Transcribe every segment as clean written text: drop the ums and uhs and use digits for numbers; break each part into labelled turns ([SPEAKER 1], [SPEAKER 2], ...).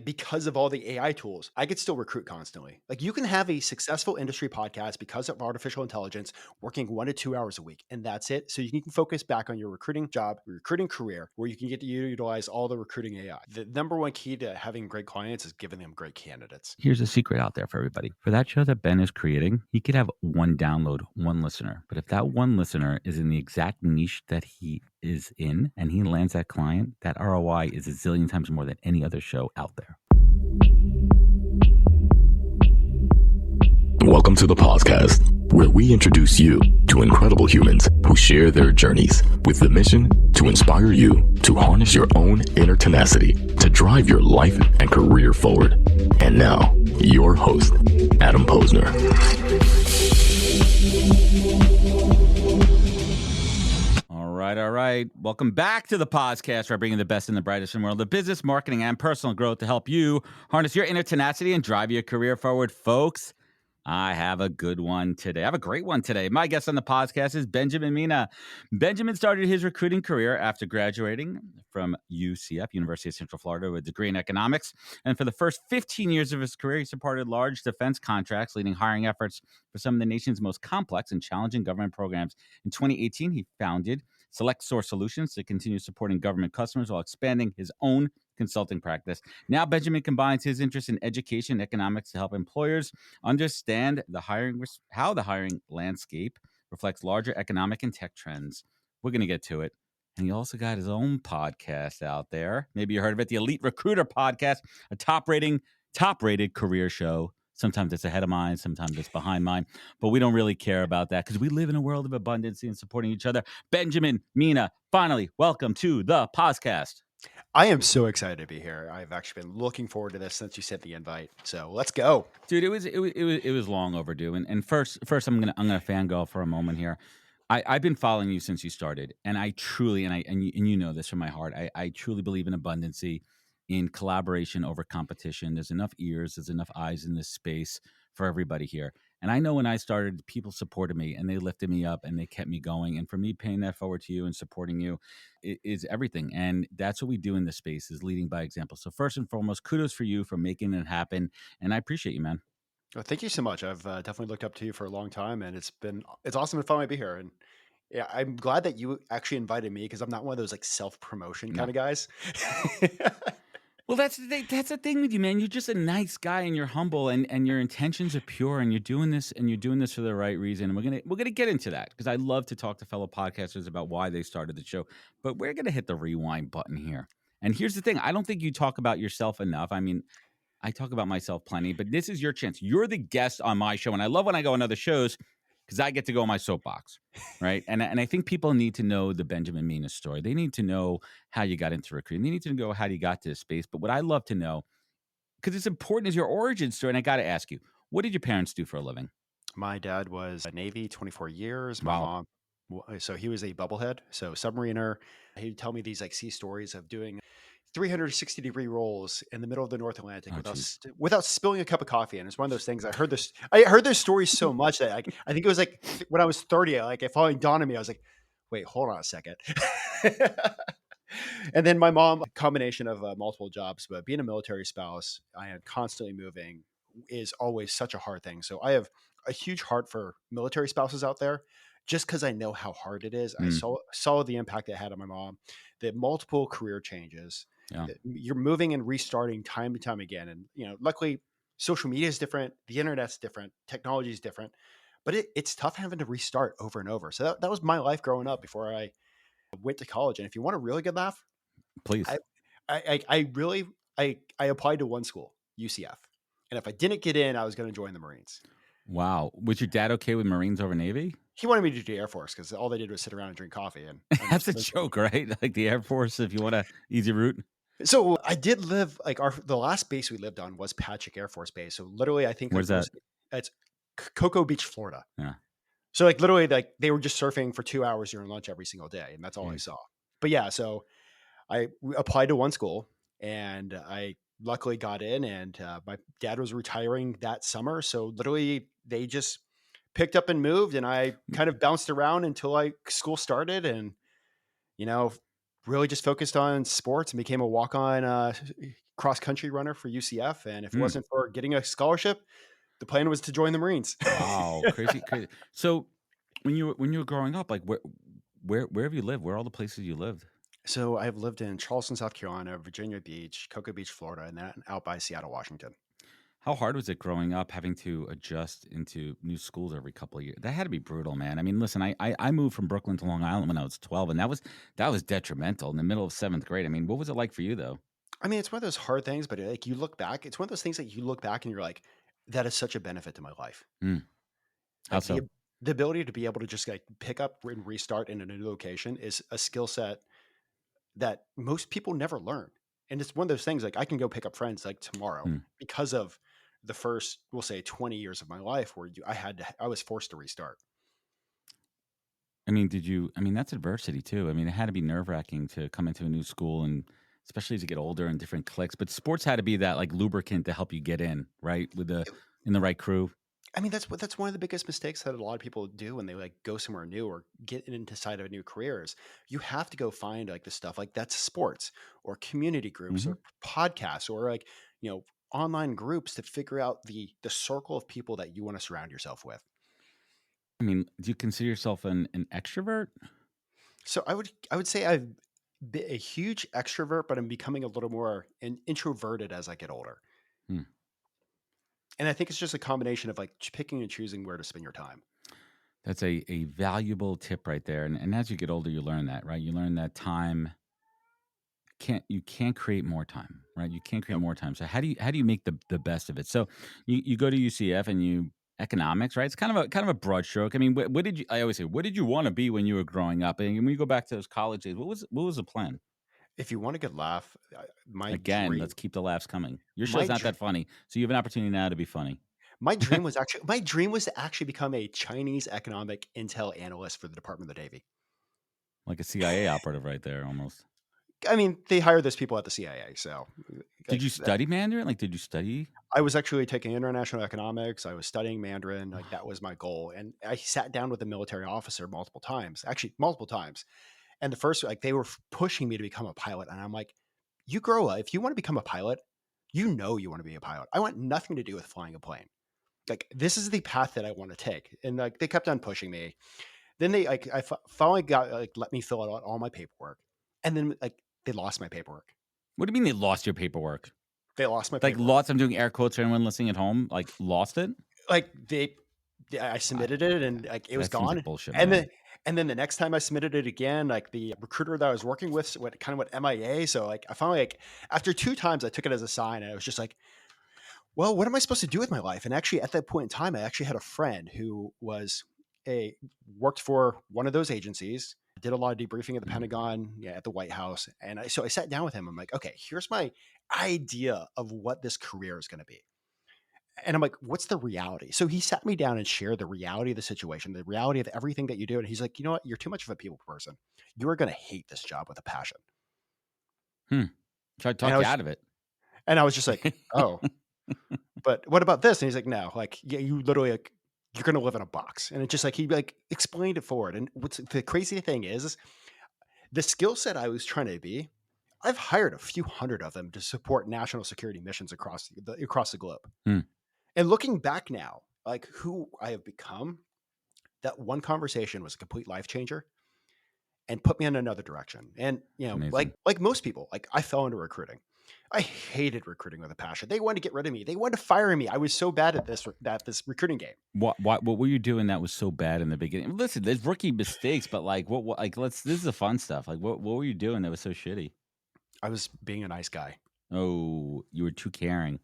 [SPEAKER 1] because of all the AI tools, I could still recruit constantly. Like you can have a successful industry podcast because of artificial intelligence working 1 to 2 hours a week, and that's it. So you can focus back on your recruiting job, your recruiting career, where you can get to utilize all the recruiting AI. The number one key to having great clients is giving them great candidates.
[SPEAKER 2] Here's a secret out there for everybody. For that show that Ben is creating, he could have one download, one listener. But if that one listener is in the exact niche that he is in and he lands that client, that ROI is a zillion times more than any other show out there.
[SPEAKER 3] Welcome to the podcast, where we introduce you to incredible humans who share their journeys with the mission to inspire you to harness your own inner tenacity to drive your life and career forward. And now, your host, Adam Posner.
[SPEAKER 2] All right. Welcome back to the podcast where I bring you the best and the brightest in the world of business, marketing, and personal growth to help you harness your inner tenacity and drive your career forward, folks. I have a good one today. I have a great one today. My guest on the podcast is Benjamin Mena. Benjamin started his recruiting career after graduating from UCF, University of Central Florida, with a degree in economics. And for the first 15 years of his career, he supported large defense contracts, leading hiring efforts for some of the nation's most complex and challenging government programs. In 2018, he founded Select Source Solutions to continue supporting government customers while expanding his own consulting practice. Now, Benjamin combines his interest in education and economics to help employers understand how the hiring landscape reflects larger economic and tech trends. We're going to get to it. And he also got his own podcast out there. Maybe you heard of it, the Elite Recruiter Podcast, a top-rated career show. Sometimes it's ahead of mine, sometimes it's behind mine, but we don't really care about that because we live in a world of abundance and supporting each other. Benjamin Mena, finally, welcome to the podcast.
[SPEAKER 1] I am so excited to be here. I've actually been looking forward to this since you sent the invite. So let's go,
[SPEAKER 2] dude. It was long overdue. And first, I'm gonna fangirl for a moment here. I've been following you since you started, and I truly and you know this from my heart. I truly believe in abundancy, in collaboration over competition. There's enough ears, there's enough eyes in this space for everybody here. And I know when I started, people supported me and they lifted me up and they kept me going. And for me, paying that forward to you and supporting you is everything. And that's what we do in this space, is leading by example. So first and foremost, kudos for you for making it happen. And I appreciate you, man.
[SPEAKER 1] Well, thank you so much. I've definitely looked up to you for a long time, and it's awesome to finally be here. And yeah, I'm glad that you actually invited me because I'm not one of those like self-promotion kind of guys.
[SPEAKER 2] Well, that's the thing with you, man. You're just a nice guy, and you're humble, and your intentions are pure, and you're doing this for the right reason. And we're gonna get into that because I love to talk to fellow podcasters about why they started the show. But we're gonna hit the rewind button here. And here's the thing: I don't think you talk about yourself enough. I mean, I talk about myself plenty, but this is your chance. You're the guest on my show, and I love when I go on other shows because I get to go on my soapbox, right? And I think people need to know the Benjamin Mena story. They need to know how you got into recruiting. They need to know how you got to this space. But what I love to know, because it's important, is your origin story. And I got to ask you, what did your parents do for a living?
[SPEAKER 1] My dad was a Navy, 24 years. My
[SPEAKER 2] Wow.
[SPEAKER 1] mom, so he was a bubblehead, so submariner. He'd tell me these like sea stories of doing 360-degree rolls in the middle of the North Atlantic without spilling a cup of coffee. And it's one of those things. I heard this story so much that I think it was like when I was 30, it finally dawned on me. I was like, wait, hold on a second. And then my mom, a combination of multiple jobs, but being a military spouse, I am constantly moving is always such a hard thing. So I have a huge heart for military spouses out there, just because I know how hard it is. I saw the impact it had on my mom, the multiple career changes.
[SPEAKER 2] Yeah.
[SPEAKER 1] You're moving and restarting time and time again. And, luckily social media is different. The internet's different. Technology is different, but it's tough having to restart over and over. So that was my life growing up before I went to college. And if you want a really good laugh,
[SPEAKER 2] please,
[SPEAKER 1] I applied to one school, UCF. And if I didn't get in, I was going to join the Marines.
[SPEAKER 2] Wow. Was your dad okay with Marines over Navy?
[SPEAKER 1] He wanted me to do the Air Force because all they did was sit around and drink coffee. And
[SPEAKER 2] that's a joke, right? Like the Air Force, if you want an easy route.
[SPEAKER 1] So I did live the last base we lived on was Patrick Air Force Base. So literally, I think
[SPEAKER 2] where's that?
[SPEAKER 1] It's Cocoa Beach, Florida.
[SPEAKER 2] Yeah.
[SPEAKER 1] So literally, they were just surfing for 2 hours during lunch every single day, and that's all I saw. But yeah, so I applied to one school, and I luckily got in. And my dad was retiring that summer, so literally they just picked up and moved, and I kind of bounced around until school started, and really just focused on sports and became a walk-on cross country runner for UCF, and if it
[SPEAKER 2] Mm.
[SPEAKER 1] wasn't for getting a scholarship, the plan was to join the Marines.
[SPEAKER 2] Wow, crazy, crazy. So when you were growing up, like where have you lived? Where are all the places you lived?
[SPEAKER 1] So I've lived in Charleston, South Carolina, Virginia Beach, Cocoa Beach, Florida, and then out by Seattle, Washington.
[SPEAKER 2] How hard was it growing up having to adjust into new schools every couple of years? That had to be brutal, man. I mean, listen, I moved from Brooklyn to Long Island when I was 12, and that was detrimental in the middle of seventh grade. I mean, what was it like for you though?
[SPEAKER 1] I mean, it's one of those hard things, but like you look back, it's one of those things that you look back and you're like, that is such a benefit to my life.
[SPEAKER 2] Mm. How
[SPEAKER 1] Like
[SPEAKER 2] so?
[SPEAKER 1] the ability to be able to just like pick up and restart in a new location is a skill set that most people never learn. And it's one of those things like I can go pick up friends like tomorrow
[SPEAKER 2] Mm.
[SPEAKER 1] because of the first, we'll say 20 years of my life where I was forced to restart.
[SPEAKER 2] I mean, I mean, that's adversity too. I mean, it had to be nerve wracking to come into a new school and especially as you get older and different cliques. But sports had to be that like lubricant to help you get in, right? In the right crew.
[SPEAKER 1] I mean, that's one of the biggest mistakes that a lot of people do when they like go somewhere new or get into side of a new career is you have to go find like the stuff like that's sports or community groups
[SPEAKER 2] Hmm.
[SPEAKER 1] or podcasts or like, online groups to figure out the circle of people that you want to surround yourself with.
[SPEAKER 2] I mean, do you consider yourself an extrovert?
[SPEAKER 1] So I would say I've been a huge extrovert, but I'm becoming a little more introverted as I get older.
[SPEAKER 2] Hmm.
[SPEAKER 1] And I think it's just a combination of like picking and choosing where to spend your time.
[SPEAKER 2] That's a valuable tip right there. And as you get older, you learn that, right? You learn that time you can't create more time, right? You can't create
[SPEAKER 1] Nope.
[SPEAKER 2] more time. So how do you make the best of it? So you go to UCF and you economics, right? It's kind of a broad stroke. I mean, what did you? I always say, what did you want to be when you were growing up? And when you go back to those college days, what was the plan?
[SPEAKER 1] If you want a good laugh,
[SPEAKER 2] Again, let's keep the laughs coming. Your
[SPEAKER 1] my
[SPEAKER 2] show's not
[SPEAKER 1] dr-
[SPEAKER 2] that funny, so you have an opportunity now to be funny,
[SPEAKER 1] my dream was to actually become a Chinese economic intel analyst for the Department of the Navy.
[SPEAKER 2] like a CIA operative right there, almost.
[SPEAKER 1] I mean, they hire those people at the CIA, so
[SPEAKER 2] Did
[SPEAKER 1] like
[SPEAKER 2] you study Mandarin? Like, did you study?
[SPEAKER 1] I was actually taking international economics. I was studying Mandarin. Like that was my goal. And I sat down with a military officer multiple times, actually multiple times. And the first, like they were pushing me to become a pilot. And I'm like, you grow up. If you want to become a pilot, you want to be a pilot. I want nothing to do with flying a plane. Like this is the path that I want to take. And like they kept on pushing me. Then they like finally got like let me fill out all my paperwork. And then like they lost my paperwork.
[SPEAKER 2] What do you mean they lost your paperwork?
[SPEAKER 1] They lost my
[SPEAKER 2] Like
[SPEAKER 1] paperwork.
[SPEAKER 2] lost. I'm doing air quotes for anyone listening at home. Like lost it.
[SPEAKER 1] Like I
[SPEAKER 2] I,
[SPEAKER 1] submitted it and like it was
[SPEAKER 2] that seems like
[SPEAKER 1] gone.
[SPEAKER 2] bullshit,
[SPEAKER 1] And
[SPEAKER 2] man.
[SPEAKER 1] then the next time I submitted it again, like the recruiter that I was working with went MIA. So like I finally like after two times I took it as a sign and I was just like, well, what am I supposed to do with my life? And actually at that point in time, I actually had a friend who was a worked for one of those agencies, did a lot of debriefing at the
[SPEAKER 2] Mm.
[SPEAKER 1] Pentagon, yeah, at the White House. And so I sat down with him. I'm like, okay, here's my idea of what this career is going to be. And I'm like, what's the reality? So he sat me down and shared the reality of the situation, the reality of everything that you do. And he's like, you know what? You're too much of a people person. You are going to hate this job with a passion.
[SPEAKER 2] Hmm. Try to
[SPEAKER 1] And
[SPEAKER 2] talk you out of it.
[SPEAKER 1] I was just like, oh, but what about this? And he's like, no, like, yeah, you literally like, you're going to live in a box. And it's just like, he like explained it forward. And what's the crazy thing is the skill set I was trying to be, I've hired a few hundred of them to support national security missions across the globe.
[SPEAKER 2] Hmm.
[SPEAKER 1] And looking back now, like who I have become, that one conversation was a complete life changer and put me in another direction. And
[SPEAKER 2] It's
[SPEAKER 1] like
[SPEAKER 2] amazing.
[SPEAKER 1] most people, like I fell into recruiting. I hated recruiting with a passion. They wanted to get rid of me. They wanted to fire me. I was so bad at this recruiting game.
[SPEAKER 2] What were you doing that was so bad in the beginning? Listen, there's rookie mistakes, but like what like this is the fun stuff. Like what were you doing that was so shitty?
[SPEAKER 1] I was being a nice guy.
[SPEAKER 2] Oh, you were too caring.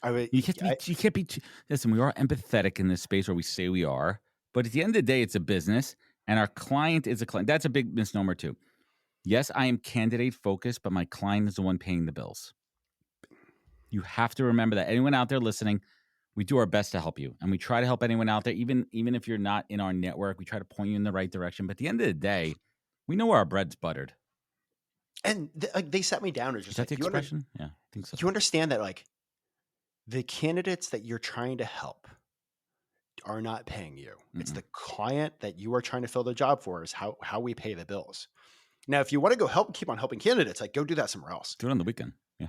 [SPEAKER 1] I would,
[SPEAKER 2] You can't be too, listen, we are empathetic in this space where we say we are, but at the end of the day, it's a business and our client is a client. That's a big misnomer too. Yes, I am candidate focused, but my client is the one paying the bills. You have to remember that. Anyone out there listening, we do our best to help you. And we try to help anyone out there, even if you're not in our network, we try to point you in the right direction. But at the end of the day, we know where our bread's buttered.
[SPEAKER 1] and like they sat me down and
[SPEAKER 2] Is
[SPEAKER 1] just
[SPEAKER 2] that
[SPEAKER 1] like,
[SPEAKER 2] the expression? Yeah, I think so.
[SPEAKER 1] you understand that like the candidates that you're trying to help are not paying you. It's
[SPEAKER 2] Mm-mm.
[SPEAKER 1] the client that you are trying to fill the job for is how we pay the bills. Now, if you want to go keep on helping candidates, like go do that somewhere else.
[SPEAKER 2] Do it on the weekend. Yeah.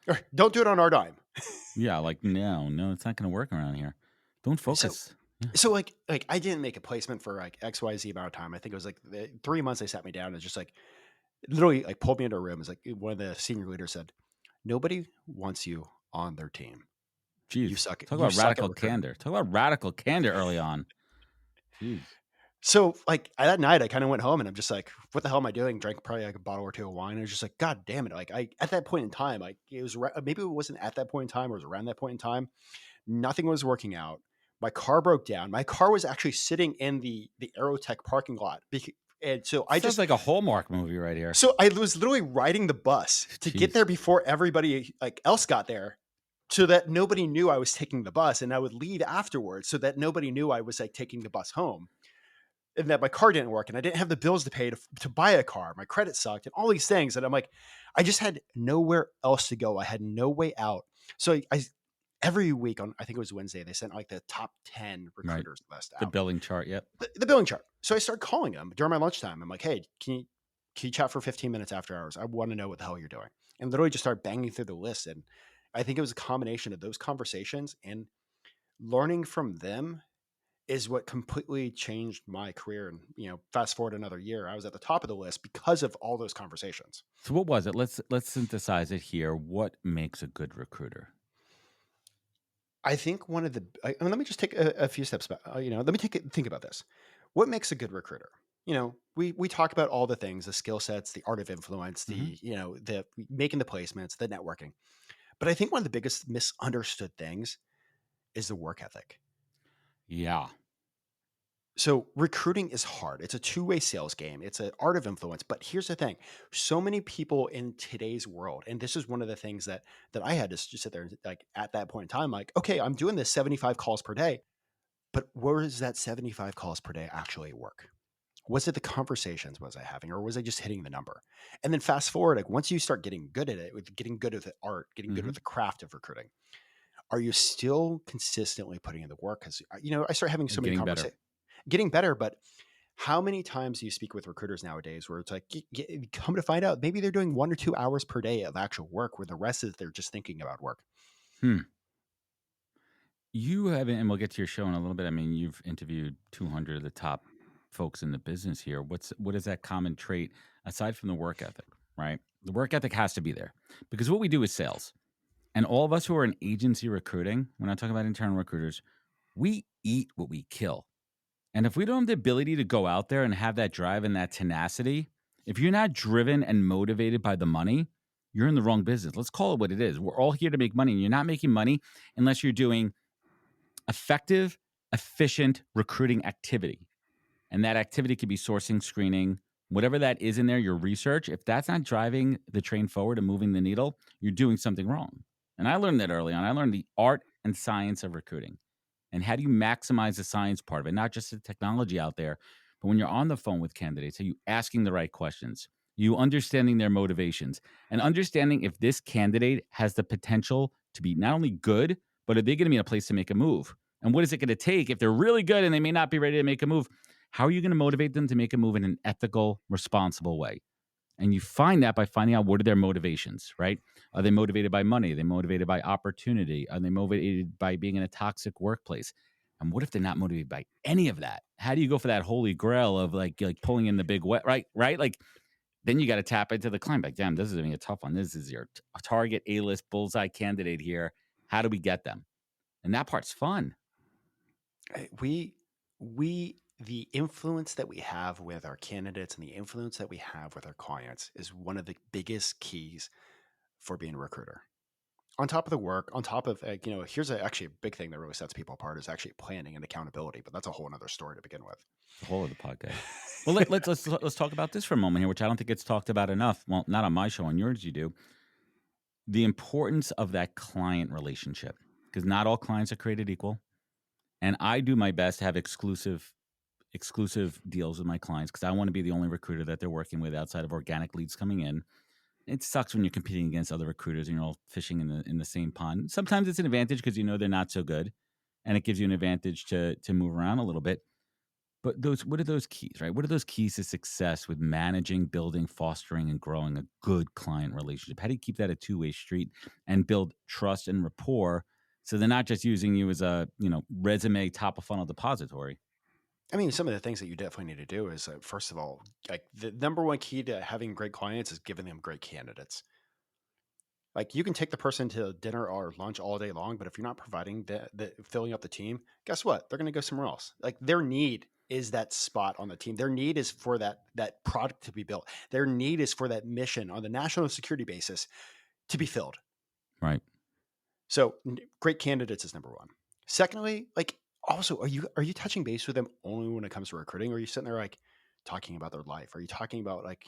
[SPEAKER 1] Or don't do it on our dime.
[SPEAKER 2] Yeah, like no, it's not going to work around here. Don't
[SPEAKER 1] So
[SPEAKER 2] focus. Yeah.
[SPEAKER 1] so like I didn't make a placement for like XYZ amount of time. I think it was like 3 months they sat me down and just like literally like pulled me into a room. It's like one of the senior leaders said, "Nobody wants you on their team. You
[SPEAKER 2] Jeez,
[SPEAKER 1] suck.
[SPEAKER 2] talk
[SPEAKER 1] You
[SPEAKER 2] about
[SPEAKER 1] suck at
[SPEAKER 2] radical
[SPEAKER 1] recruiting."
[SPEAKER 2] candor. Talk about radical candor early on. Jeez.
[SPEAKER 1] So like that night, I kind of went home and I'm just like, "What the hell am I doing?" Drank probably like a bottle or two of wine. And I was just like, "God damn it!" Like I at that point in time, like it was maybe it wasn't at that point in time, or it was around that point in time. Nothing was working out. My car broke down. My car was actually sitting in the Aerotech parking lot. And so
[SPEAKER 2] Sounds like a Hallmark movie right here.
[SPEAKER 1] I was literally riding the bus to get
[SPEAKER 2] Jeez.
[SPEAKER 1] there before everybody like else got there so that nobody knew I was taking the bus, and I would leave afterwards so that nobody knew I was like taking the bus home, and that my car didn't work and I didn't have the bills to pay to buy a car. My credit sucked and all these things. And I'm like, I just had nowhere else to go. I had no way out. So I every week on, I think it was Wednesday, they sent like the top 10
[SPEAKER 2] Right.
[SPEAKER 1] recruiters list
[SPEAKER 2] The
[SPEAKER 1] out.
[SPEAKER 2] billing chart. Yep.
[SPEAKER 1] The billing chart. So I started calling them during my lunchtime. I'm like, hey, can you chat for 15 minutes after hours? I want to know what the hell you're doing. And literally just start banging through the list. And I think it was a combination of those conversations and learning from them is what completely changed my career. And, fast forward another year, I was at the top of the list because of all those conversations.
[SPEAKER 2] So what was it? Let's synthesize it here. What makes a good recruiter?
[SPEAKER 1] I think one of the, let me just take a few steps back. Let me think about this. What makes a good recruiter? We talk about all the things, the skill sets, the art of influence, the making the placements, the networking. But I think one of the biggest misunderstood things is the work ethic.
[SPEAKER 2] Yeah.
[SPEAKER 1] So recruiting is hard. It's a two-way sales game. It's an art of influence. But here's the thing. So many people in today's world, and this is one of the things that I had to just sit there and like at that point in time, like, okay, I'm doing this 75 calls per day, but where does that 75 calls per day actually work? Was it the conversations was I having, or was I just hitting the number? And then fast forward, like once you start getting good at it, with getting good at the art, getting good
[SPEAKER 2] Mhm.
[SPEAKER 1] at the craft of recruiting, are you still consistently putting in the work? Because I start having so many
[SPEAKER 2] Getting better.
[SPEAKER 1] conversations, getting better. But how many times do you speak with recruiters nowadays where it's like, come to find out, maybe they're doing 1 or 2 hours per day of actual work, where the rest is they're just thinking about work.
[SPEAKER 2] Hmm. You haven't, and we'll get to your show in a little bit. I mean, you've interviewed 200 of the top folks in the business here. What is that common trait aside from the work ethic, right? The work ethic has to be there because what we do is sales. And all of us who are in agency recruiting, we're not talking about internal recruiters, we eat what we kill. And if we don't have the ability to go out there and have that drive and that tenacity, if you're not driven and motivated by the money, you're in the wrong business. Let's call it what it is. We're all here to make money, and you're not making money unless you're doing effective, efficient recruiting activity. And that activity could be sourcing, screening, whatever that is in there, your research. If that's not driving the train forward and moving the needle, you're doing something wrong. And I learned that early on. I learned the art and science of recruiting. And how do you maximize the science part of it? Not just the technology out there, but when you're on the phone with candidates, are you asking the right questions? You understanding their motivations and understanding if this candidate has the potential to be not only good, but are they going to be in a place to make a move? And what is it going to take if they're really good and they may not be ready to make a move? How are you going to motivate them to make a move in an ethical, responsible way? And you find that by finding out what are their motivations, right? Are they motivated by money? Are they motivated by opportunity? Are they motivated by being in a toxic workplace? And what if they're not motivated by any of that? How do you go for that holy grail of like pulling in the big wet, right? Like then you got to tap into the client. Like, damn, this is going to be a tough one. This is your target A-list bullseye candidate here. How do we get them? And that part's fun.
[SPEAKER 1] The influence that we have with our candidates and the influence that we have with our clients is one of the biggest keys for being a recruiter. On top of the work, on top of here's actually a big thing that really sets people apart is actually planning and accountability. But that's a whole other story to begin with.
[SPEAKER 2] The whole of the podcast. Well, let's talk about this for a moment here, which I don't think it's talked about enough. Well, not on my show, on yours you do. The importance of that client relationship, because not all clients are created equal. And I do my best to have exclusive deals with my clients because I want to be the only recruiter that they're working with outside of organic leads coming in. It sucks when you're competing against other recruiters and you're all fishing in the same pond. Sometimes it's an advantage because they're not so good, and it gives you an advantage to move around a little bit. But what are those keys, right? What are those keys to success with managing, building, fostering, and growing a good client relationship? How do you keep that a two-way street and build trust and rapport so they're not just using you as a, resume top of funnel depository?
[SPEAKER 1] I mean, some of the things that you definitely need to do is, first of all, like the number one key to having great clients is giving them great candidates. Like you can take the person to dinner or lunch all day long, but if you're not providing the filling up the team, guess what? They're going to go somewhere else. Like their need is that spot on the team. Their need is for that product to be built. Their need is for that mission on the national security basis to be filled.
[SPEAKER 2] Right.
[SPEAKER 1] So great candidates is number one. Secondly, like also, are you touching base with them only when it comes to recruiting? Or are you sitting there like talking about their life? Are you talking about like,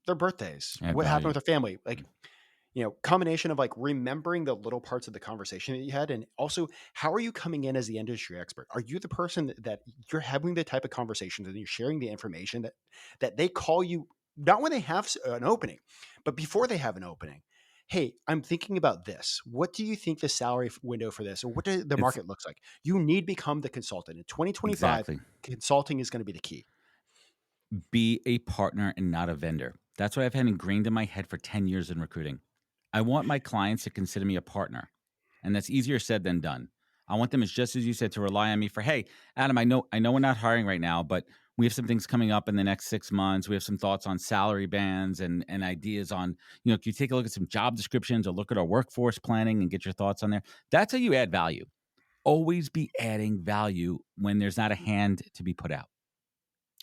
[SPEAKER 1] their birthdays?
[SPEAKER 2] Add
[SPEAKER 1] What happened
[SPEAKER 2] value.
[SPEAKER 1] with their family? Like, combination of like remembering the little parts of the conversation that you had, and also how are you coming in as the industry expert? Are you the person that you're having the type of conversations and you're sharing the information that they call you not when they have an opening, but before they have an opening? Hey, I'm thinking about this. What do you think the salary window for this, or what does the
[SPEAKER 2] It's
[SPEAKER 1] market looks like? You need to become the consultant in 2025.
[SPEAKER 2] exactly.
[SPEAKER 1] Consulting is going to be the key.
[SPEAKER 2] Be a partner and not a vendor. That's what I've had ingrained in my head for 10 years in recruiting. I want my clients to consider me a partner, and that's easier said than done. I want them, as just as you said, to rely on me for, hey, Adam, I know we're not hiring right now, but we have some things coming up in the next 6 months. We have some thoughts on salary bands and ideas on, can you take a look at some job descriptions or look at our workforce planning and get your thoughts on there? That's how you add value. Always be adding value when there's not a hand to be put out.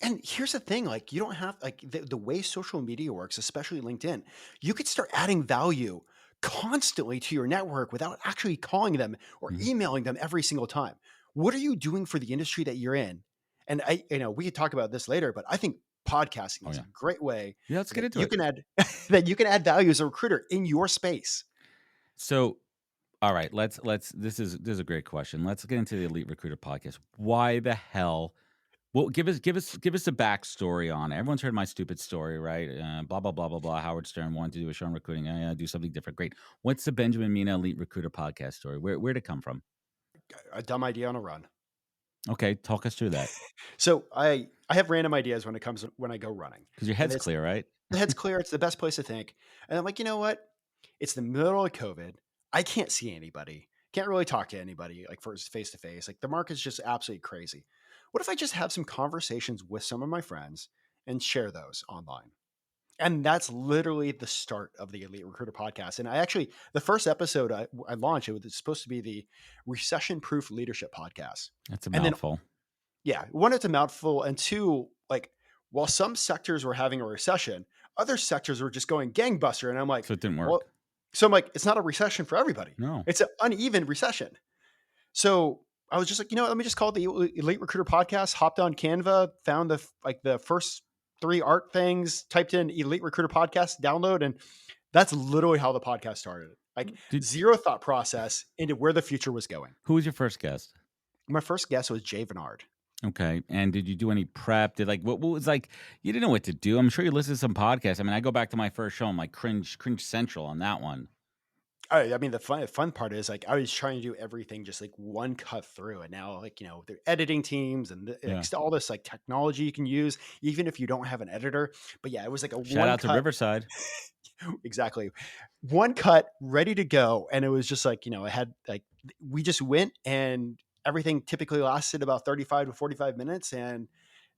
[SPEAKER 1] And here's the thing, like you don't have like the way social media works, especially LinkedIn, you could start adding value constantly to your network without actually calling them or
[SPEAKER 2] Mhm.
[SPEAKER 1] emailing them every single time. What are you doing for the industry that you're in? And we could talk about this later, but I think podcasting
[SPEAKER 2] Oh,
[SPEAKER 1] is
[SPEAKER 2] yeah.
[SPEAKER 1] a great way
[SPEAKER 2] Yeah, let's get
[SPEAKER 1] that
[SPEAKER 2] into
[SPEAKER 1] you
[SPEAKER 2] it.
[SPEAKER 1] can add that you can add value as a recruiter in your space.
[SPEAKER 2] So, all right, let's this is a great question. Let's get into the Elite Recruiter podcast. Why the hell? Well, give us a backstory on it. Everyone's heard my stupid story, right? Blah blah blah blah blah. Howard Stern wanted to do a show on recruiting. Do something different. Great. What's the Benjamin Mena Elite Recruiter podcast story? Where'd it come from?
[SPEAKER 1] A dumb idea on a run.
[SPEAKER 2] Okay, talk us through that
[SPEAKER 1] So I have random ideas when I go running.
[SPEAKER 2] because your
[SPEAKER 1] And
[SPEAKER 2] head's
[SPEAKER 1] it's
[SPEAKER 2] clear, right?
[SPEAKER 1] the head's clear. It's the best place to think. And I'm like, you know what? It's the middle of COVID. I can't see anybody. Can't really talk to anybody like first face to face. Like the market's just absolutely crazy. What if I just have some conversations with some of my friends and share those online? And that's literally the start of the Elite Recruiter podcast. And the first episode I launched, it was supposed to be the recession proof leadership podcast.
[SPEAKER 2] That's a
[SPEAKER 1] And then
[SPEAKER 2] mouthful.
[SPEAKER 1] yeah, one, it's a mouthful, and two, like while some sectors were having a recession, other sectors were just going gangbuster. And I'm like,
[SPEAKER 2] So it didn't
[SPEAKER 1] well,
[SPEAKER 2] work.
[SPEAKER 1] so I'm like, it's not a recession for everybody.
[SPEAKER 2] No.
[SPEAKER 1] It's an uneven recession. So I was just like, let me just call it the Elite Recruiter podcast. Hopped on Canva, found the first three art things, typed in Elite Recruiter podcast, download, and that's literally how the podcast started. Like
[SPEAKER 2] Did
[SPEAKER 1] zero thought process into where the future was going.
[SPEAKER 2] Who was your first guest?
[SPEAKER 1] My first guest was Jay Vennard.
[SPEAKER 2] Okay. And did you do any prep? Did what was like, you didn't know what to do. I'm sure you listened to some podcasts. I mean, I go back to my first show. I'm like cringe central on that one.
[SPEAKER 1] I mean, the fun part is like I was trying to do everything just like one cut through, and now like they're editing teams and
[SPEAKER 2] Yeah.
[SPEAKER 1] all this like technology you can use even if you don't have an editor. But yeah, it was like a
[SPEAKER 2] Shout
[SPEAKER 1] one
[SPEAKER 2] out to
[SPEAKER 1] cut
[SPEAKER 2] Riverside.
[SPEAKER 1] exactly one cut ready to go, and it was just like I had like we just went and everything typically lasted about 35 to 45 minutes, and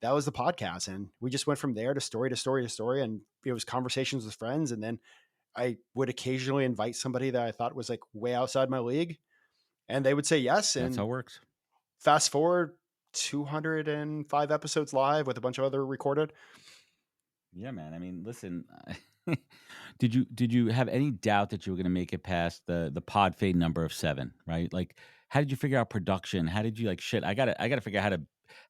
[SPEAKER 1] that was the podcast, and we just went from there to story to story to story, and it was conversations with friends, and then I would occasionally invite somebody that I thought was like way outside my league, and they would say yes.
[SPEAKER 2] That's how
[SPEAKER 1] And
[SPEAKER 2] it works.
[SPEAKER 1] fast forward 205 episodes live with a bunch of other recorded.
[SPEAKER 2] Yeah, man. I mean, listen, did you have any doubt that you were going to make it past the pod fade number of 7, right? Like, how did you figure out production? How did you like shit? I gotta figure out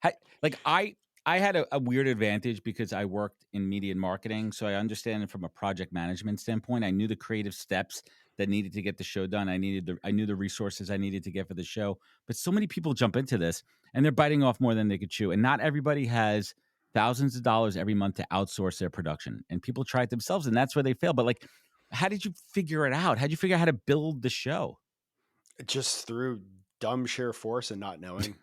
[SPEAKER 2] how like I had a weird advantage because I worked in media and marketing, so I understand it from a project management standpoint. I knew the creative steps that needed to get the show done. I knew the resources I needed to get for the show. But so many people jump into this and they're biting off more than they could chew, and not everybody has thousands of dollars every month to outsource their production, and people try it themselves, and that's where they fail. But like, how did you figure it out? How did you figure out how to build the show?
[SPEAKER 1] Just through dumb sheer force and not knowing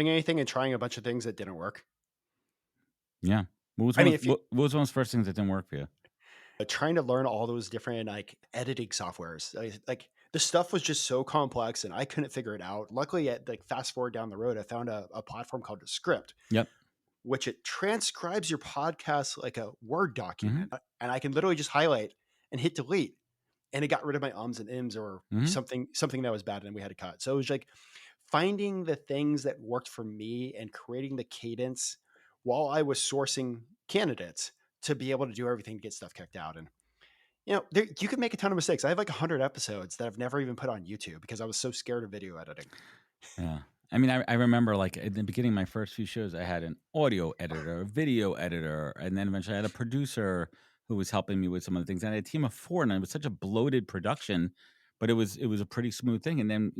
[SPEAKER 1] anything and trying a bunch of things that didn't work.
[SPEAKER 2] Yeah.
[SPEAKER 1] I mean, if you
[SPEAKER 2] What was one of the first things that didn't work for you?
[SPEAKER 1] trying to learn all those different like editing softwares, like the stuff was just so complex and I couldn't figure it out. Luckily, at like fast forward down the road, I found a platform called a script,
[SPEAKER 2] Yep.
[SPEAKER 1] which it transcribes your podcast like a Word
[SPEAKER 2] Hmm.
[SPEAKER 1] document, and I can literally just highlight and hit delete, and it got rid of my ums and ims or
[SPEAKER 2] Hmm.
[SPEAKER 1] something that was bad and we had to cut. So it was like finding the things that worked for me and creating the cadence while I was sourcing candidates to be able to do everything to get stuff kicked out. And you can make a ton of mistakes. I have like 100 episodes that I've never even put on YouTube because I was so scared of video editing.
[SPEAKER 2] Yeah. I mean, I remember like at the beginning of my first few shows, I had an audio editor, a video editor, and then eventually I had a producer who was helping me with some of the things. And I had a team of 4, and it was such a bloated production, but it was a pretty smooth thing. And then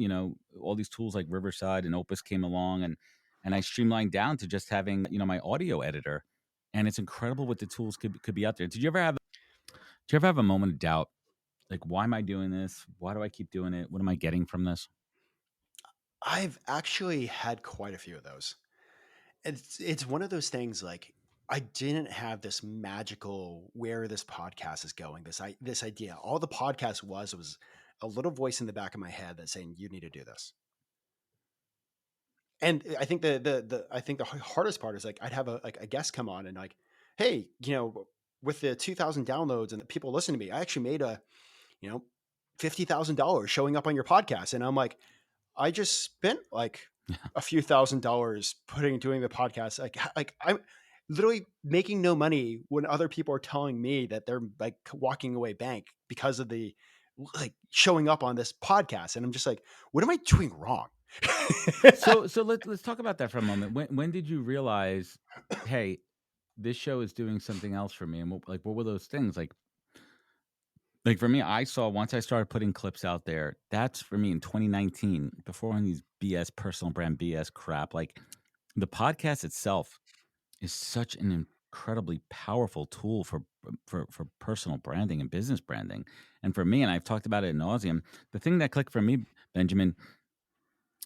[SPEAKER 2] all these tools like Riverside and Opus came along, and I streamlined down to just having my audio editor, and it's incredible what the tools could be out there. Did you ever have a moment of doubt, like why am I doing this? Why do I keep doing it? What am I getting from this?
[SPEAKER 1] I've actually had quite a few of those. It's one of those things like I didn't have this magical where this podcast is going. This idea. All the podcast was a little voice in the back of my head that's saying you need to do this. And I think the hardest part is like I'd have a guest come on and like, hey, with the 2,000 downloads and the people listening to me, I actually made you know $50,000 showing up on your podcast, and I'm like, I just spent like a few $1,000s doing the podcast. Like I'm literally making no money when other people are telling me that they're like walking away bank because of the like showing up on this podcast. And I'm just like, what am I doing wrong?
[SPEAKER 2] So let's talk about that for a moment. When did you realize, hey, this show is doing something else for me? And what were those things? Like for me, I saw once I started putting clips out there. That's for me in 2019, before any of these BS personal brand BS crap. Like the podcast itself is such an incredibly powerful tool for personal branding and business branding. And for me, and I've talked about it ad nauseum, the thing that clicked for me, Benjamin,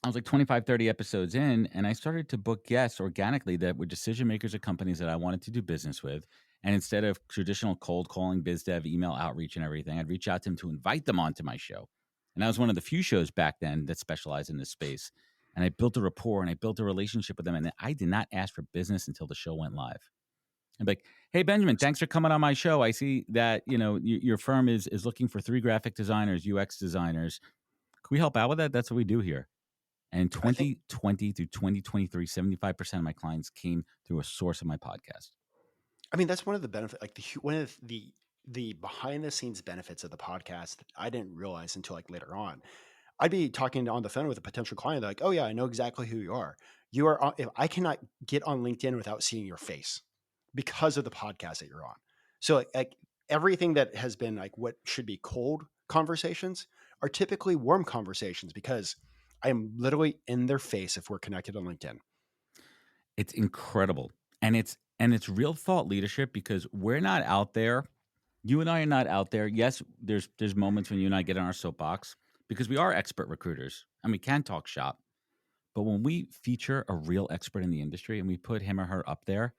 [SPEAKER 2] I was like 25, 30 episodes in, and I started to book guests organically that were decision makers at companies that I wanted to do business with. And instead of traditional cold calling, biz dev, email outreach, and everything, I'd reach out to them to invite them onto my show. And that was one of the few shows back then that specialized in this space. And I built a rapport and I built a relationship with them. And I did not ask for business until the show went live. I'm like, hey, Benjamin, thanks for coming on my show. I see that your firm is looking for 3 graphic designers, UX designers. Can we help out with that? That's what we do here. And
[SPEAKER 1] I think
[SPEAKER 2] 2020 through 2023, 75% of my clients came through a source of my podcast.
[SPEAKER 1] I mean, that's one of the benefit, like one of the behind the scenes benefits of the podcast that I didn't realize until like later on. I'd be talking on the phone with a potential client, like, "Oh yeah, I know exactly who you are. You are. If I cannot get on LinkedIn without seeing your face because of the podcast that you're on. So like everything that has been like what should be cold conversations are typically warm conversations because I am literally in their face if we're connected on LinkedIn.
[SPEAKER 2] It's incredible. And it's real thought leadership because we're not out there. You and I are not out there. Yes, there's moments when you and I get on our soapbox because we are expert recruiters and we can talk shop. But when we feature a real expert in the industry and we put him or her up there,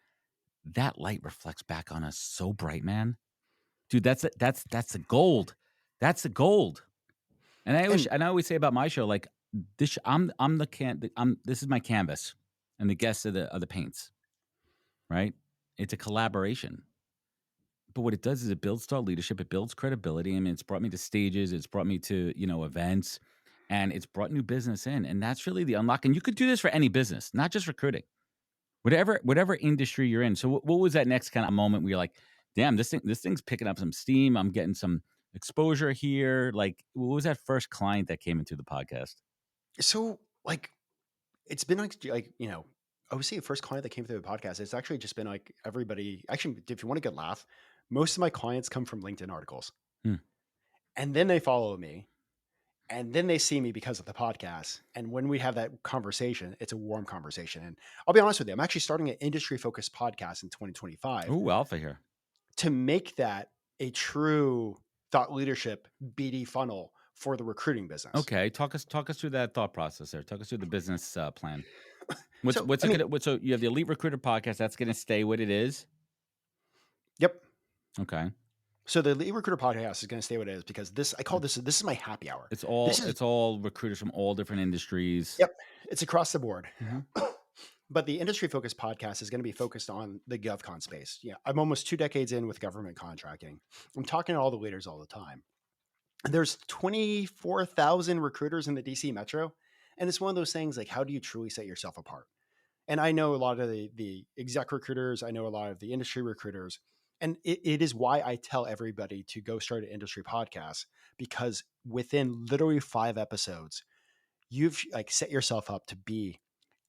[SPEAKER 2] that light reflects back on us so bright, man. Dude, that's the gold. That's the gold. And
[SPEAKER 1] And
[SPEAKER 2] I always say about my show, like this, I'm the this is my canvas, and the guests are the paints, right? It's a collaboration. But what it does is it builds thought leadership, it builds credibility. I mean, it's brought me to stages, it's brought me to events, and it's brought new business in, and that's really the unlock. And you could do this for any business, not just recruiting, whatever industry you're in. So, what was that next kind of moment where you're like, damn, this thing's picking up some steam. I'm getting some exposure here. Like, what was that first client that came into the podcast?
[SPEAKER 1] so like it's been like I would say the first client that came through the podcast. It's actually just been like everybody. Actually, if you want a good laugh, most of my clients come from LinkedIn articles,
[SPEAKER 2] Hmm.
[SPEAKER 1] and then they follow me, and then they see me because of the podcast. And when we have that conversation, it's a warm conversation. And I'll be honest with you, I'm actually starting an industry focused podcast in 2025
[SPEAKER 2] Ooh, alpha here.
[SPEAKER 1] to make that a true thought leadership BD funnel for the recruiting business.
[SPEAKER 2] Okay, talk us through that thought process there. Talk us through the business plan.
[SPEAKER 1] So,
[SPEAKER 2] What's
[SPEAKER 1] I
[SPEAKER 2] it
[SPEAKER 1] mean,
[SPEAKER 2] gonna? So you have the Elite Recruiter podcast. That's gonna stay what it is.
[SPEAKER 1] yep.
[SPEAKER 2] Okay,
[SPEAKER 1] So the Elite Recruiter podcast is going to stay what it is because I call this is my happy hour.
[SPEAKER 2] it's
[SPEAKER 1] This
[SPEAKER 2] all
[SPEAKER 1] is
[SPEAKER 2] it's all recruiters from all different industries.
[SPEAKER 1] Yep, it's across the board.
[SPEAKER 2] Hmm.
[SPEAKER 1] But the industry focused podcast is going to be focused on the GovCon space. Yeah, I'm almost 2 decades in with government contracting. I'm talking to all the leaders all the time. There's 24,000 recruiters in the DC metro, and it's one of those things like, how do you truly set yourself apart? And I know a lot of the exec recruiters. I know a lot of the industry recruiters. And it is why I tell everybody to go start an industry podcast, because within literally 5 episodes, you've like set yourself up to be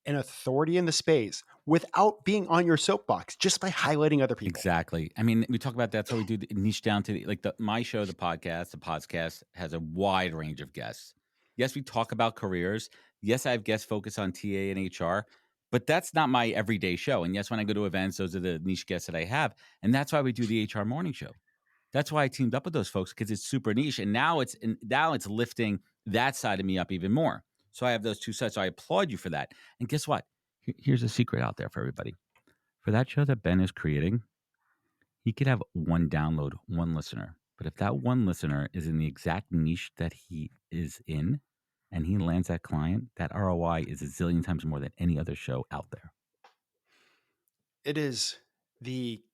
[SPEAKER 1] an authority in the space without being on your soapbox, just by highlighting other people.
[SPEAKER 2] Exactly. I mean, we talk about that's how we do the niche down to my show, the podcast has a wide range of guests. Yes, we talk about careers. Yes, I have guests focused on TA and HR, but that's not my everyday show. And yes, when I go to events, those are the niche guests that I have. And that's why we do the HR morning show. That's why I teamed up with those folks, because it's super niche. And now it's lifting that side of me up even more. So I have those two sides. So I applaud you for that. And guess what? Here's a secret out there for everybody. For that show that Ben is creating, he could have one download, one listener. But if that one listener is in the exact niche that he is in and he lands that client, that ROI is a zillion times more than any other show out there.
[SPEAKER 1] It is I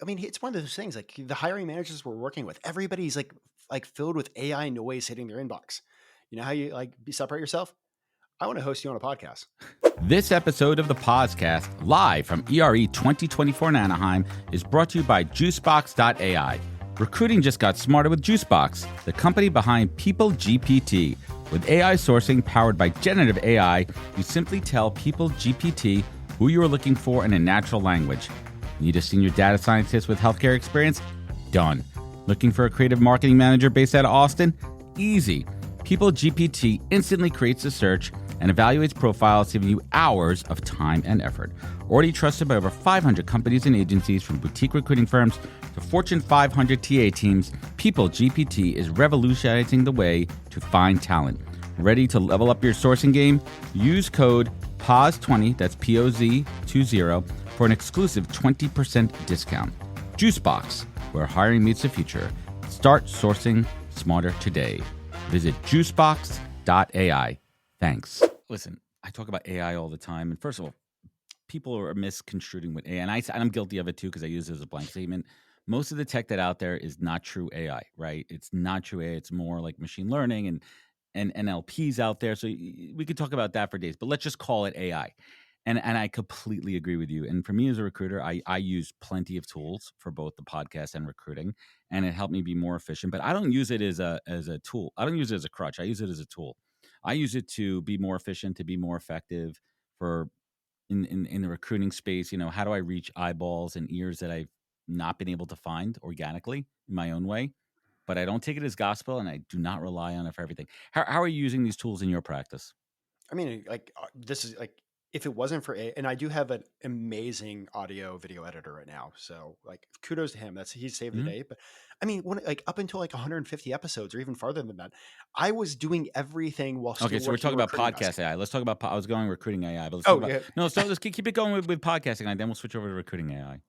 [SPEAKER 1] mean, it's one of those things like the hiring managers we're working with, everybody's like filled with AI noise hitting their inbox. You know how you like separate yourself? I want to host you on a podcast.
[SPEAKER 2] This episode of the podcast, live from ERE 2024 in Anaheim, is brought to you by Juicebox.ai. Recruiting just got smarter with Juicebox, the company behind People GPT. With AI sourcing powered by generative AI, you simply tell People GPT who you are looking for in a natural language. Need a senior data scientist with healthcare experience? Done. Looking for a creative marketing manager based out of Austin? Easy. People GPT instantly creates a search and evaluates profiles, saving you hours of time and effort. Already trusted by over 500 companies and agencies, from boutique recruiting firms to Fortune 500 TA teams, People GPT is revolutionizing the way to find talent. Ready to level up your sourcing game? Use code POZ20, that's POZ20, for an exclusive 20% discount. Juicebox, where hiring meets the future. Start sourcing smarter today. Visit juicebox.ai. Thanks. Listen, I talk about AI all the time. And first of all, people are misconstruing with AI. And I'm guilty of it too, because I use it as a blank statement. Most of the tech that out there is not true AI, right? It's not true AI. It's more like machine learning and NLPs out there. So we could talk about that for days, but let's just call it AI. And I completely agree with you. And for me as a recruiter, I use plenty of tools for both the podcast and recruiting, and it helped me be more efficient. But I don't use it as a tool. I don't use it as a crutch. I use it as a tool. I use it to be more efficient, to be more effective for in the recruiting space. You know, how do I reach eyeballs and ears that I've not been able to find organically in my own way? But I don't take it as gospel, and I do not rely on it for everything. How are you using these tools in your practice?
[SPEAKER 1] I mean, like this is like, if it wasn't for and I do have an amazing audio video editor right now. So like kudos to him. He saved the
[SPEAKER 2] Mhm.
[SPEAKER 1] day. But I mean, like up until like 150 episodes or even farther than that, I was doing everything while still
[SPEAKER 2] Okay, so we're
[SPEAKER 1] working
[SPEAKER 2] talking
[SPEAKER 1] a
[SPEAKER 2] about
[SPEAKER 1] recruiting desk.
[SPEAKER 2] podcast AI. Let's talk about. I was going recruiting AI, but let's talk
[SPEAKER 1] Oh
[SPEAKER 2] about
[SPEAKER 1] yeah.
[SPEAKER 2] no. So let's keep it going with podcasting AI. Then we'll switch over to recruiting AI.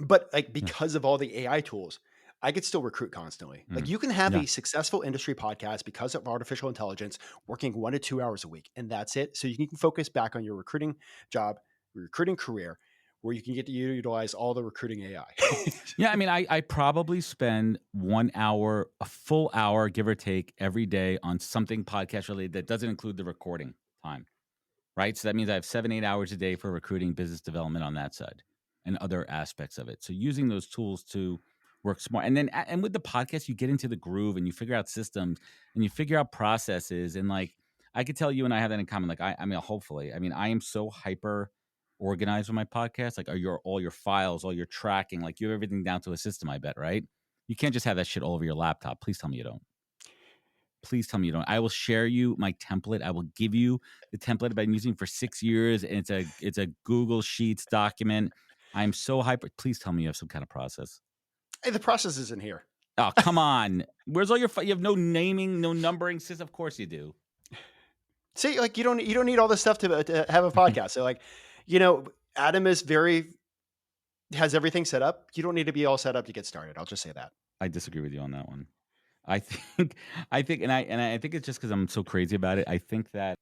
[SPEAKER 1] But like,
[SPEAKER 2] Yeah.
[SPEAKER 1] because of all the AI tools, I could still recruit constantly. Like
[SPEAKER 2] Mhm.
[SPEAKER 1] you can have
[SPEAKER 2] Yeah.
[SPEAKER 1] a successful industry podcast because of artificial intelligence, working 1 to 2 hours a week, and that's it. So you can focus back on your recruiting job, your recruiting career, where you can get to utilize all the recruiting AI.
[SPEAKER 2] Yeah, I mean, I probably spend 1 hour, a full hour, give or take, every day on something podcast related that doesn't include the recording time, right? So that means I have 7, 8 hours a day for recruiting, business development on that side, and other aspects of it. So using those tools to work smart, and then and with the podcast, you get into the groove and you figure out systems and you figure out processes, and like I could tell you and I have that in common. Like I mean, hopefully, I mean, I am so hyper organized with my podcast. Like, are your all your files, all your tracking, like you have everything down to a system. I bet, right? You can't just have that shit all over your laptop. Please tell me you don't. Please tell me you don't. I will share you my template. I will give you the template I've been using for 6 years. And it's a Google Sheets document. I'm so hyper. Please tell me you have some kind of process.
[SPEAKER 1] Hey, the process isn't here.
[SPEAKER 2] Oh, come on. Where's all your you have no naming, no numbering system? Of course you do.
[SPEAKER 1] See, like you don't need all this stuff to have a podcast. So like, Adam is has everything set up. You don't need to be all set up to get started. I'll just say that.
[SPEAKER 2] I disagree with you on that one. I think and I think it's just because I'm so crazy about it. I think that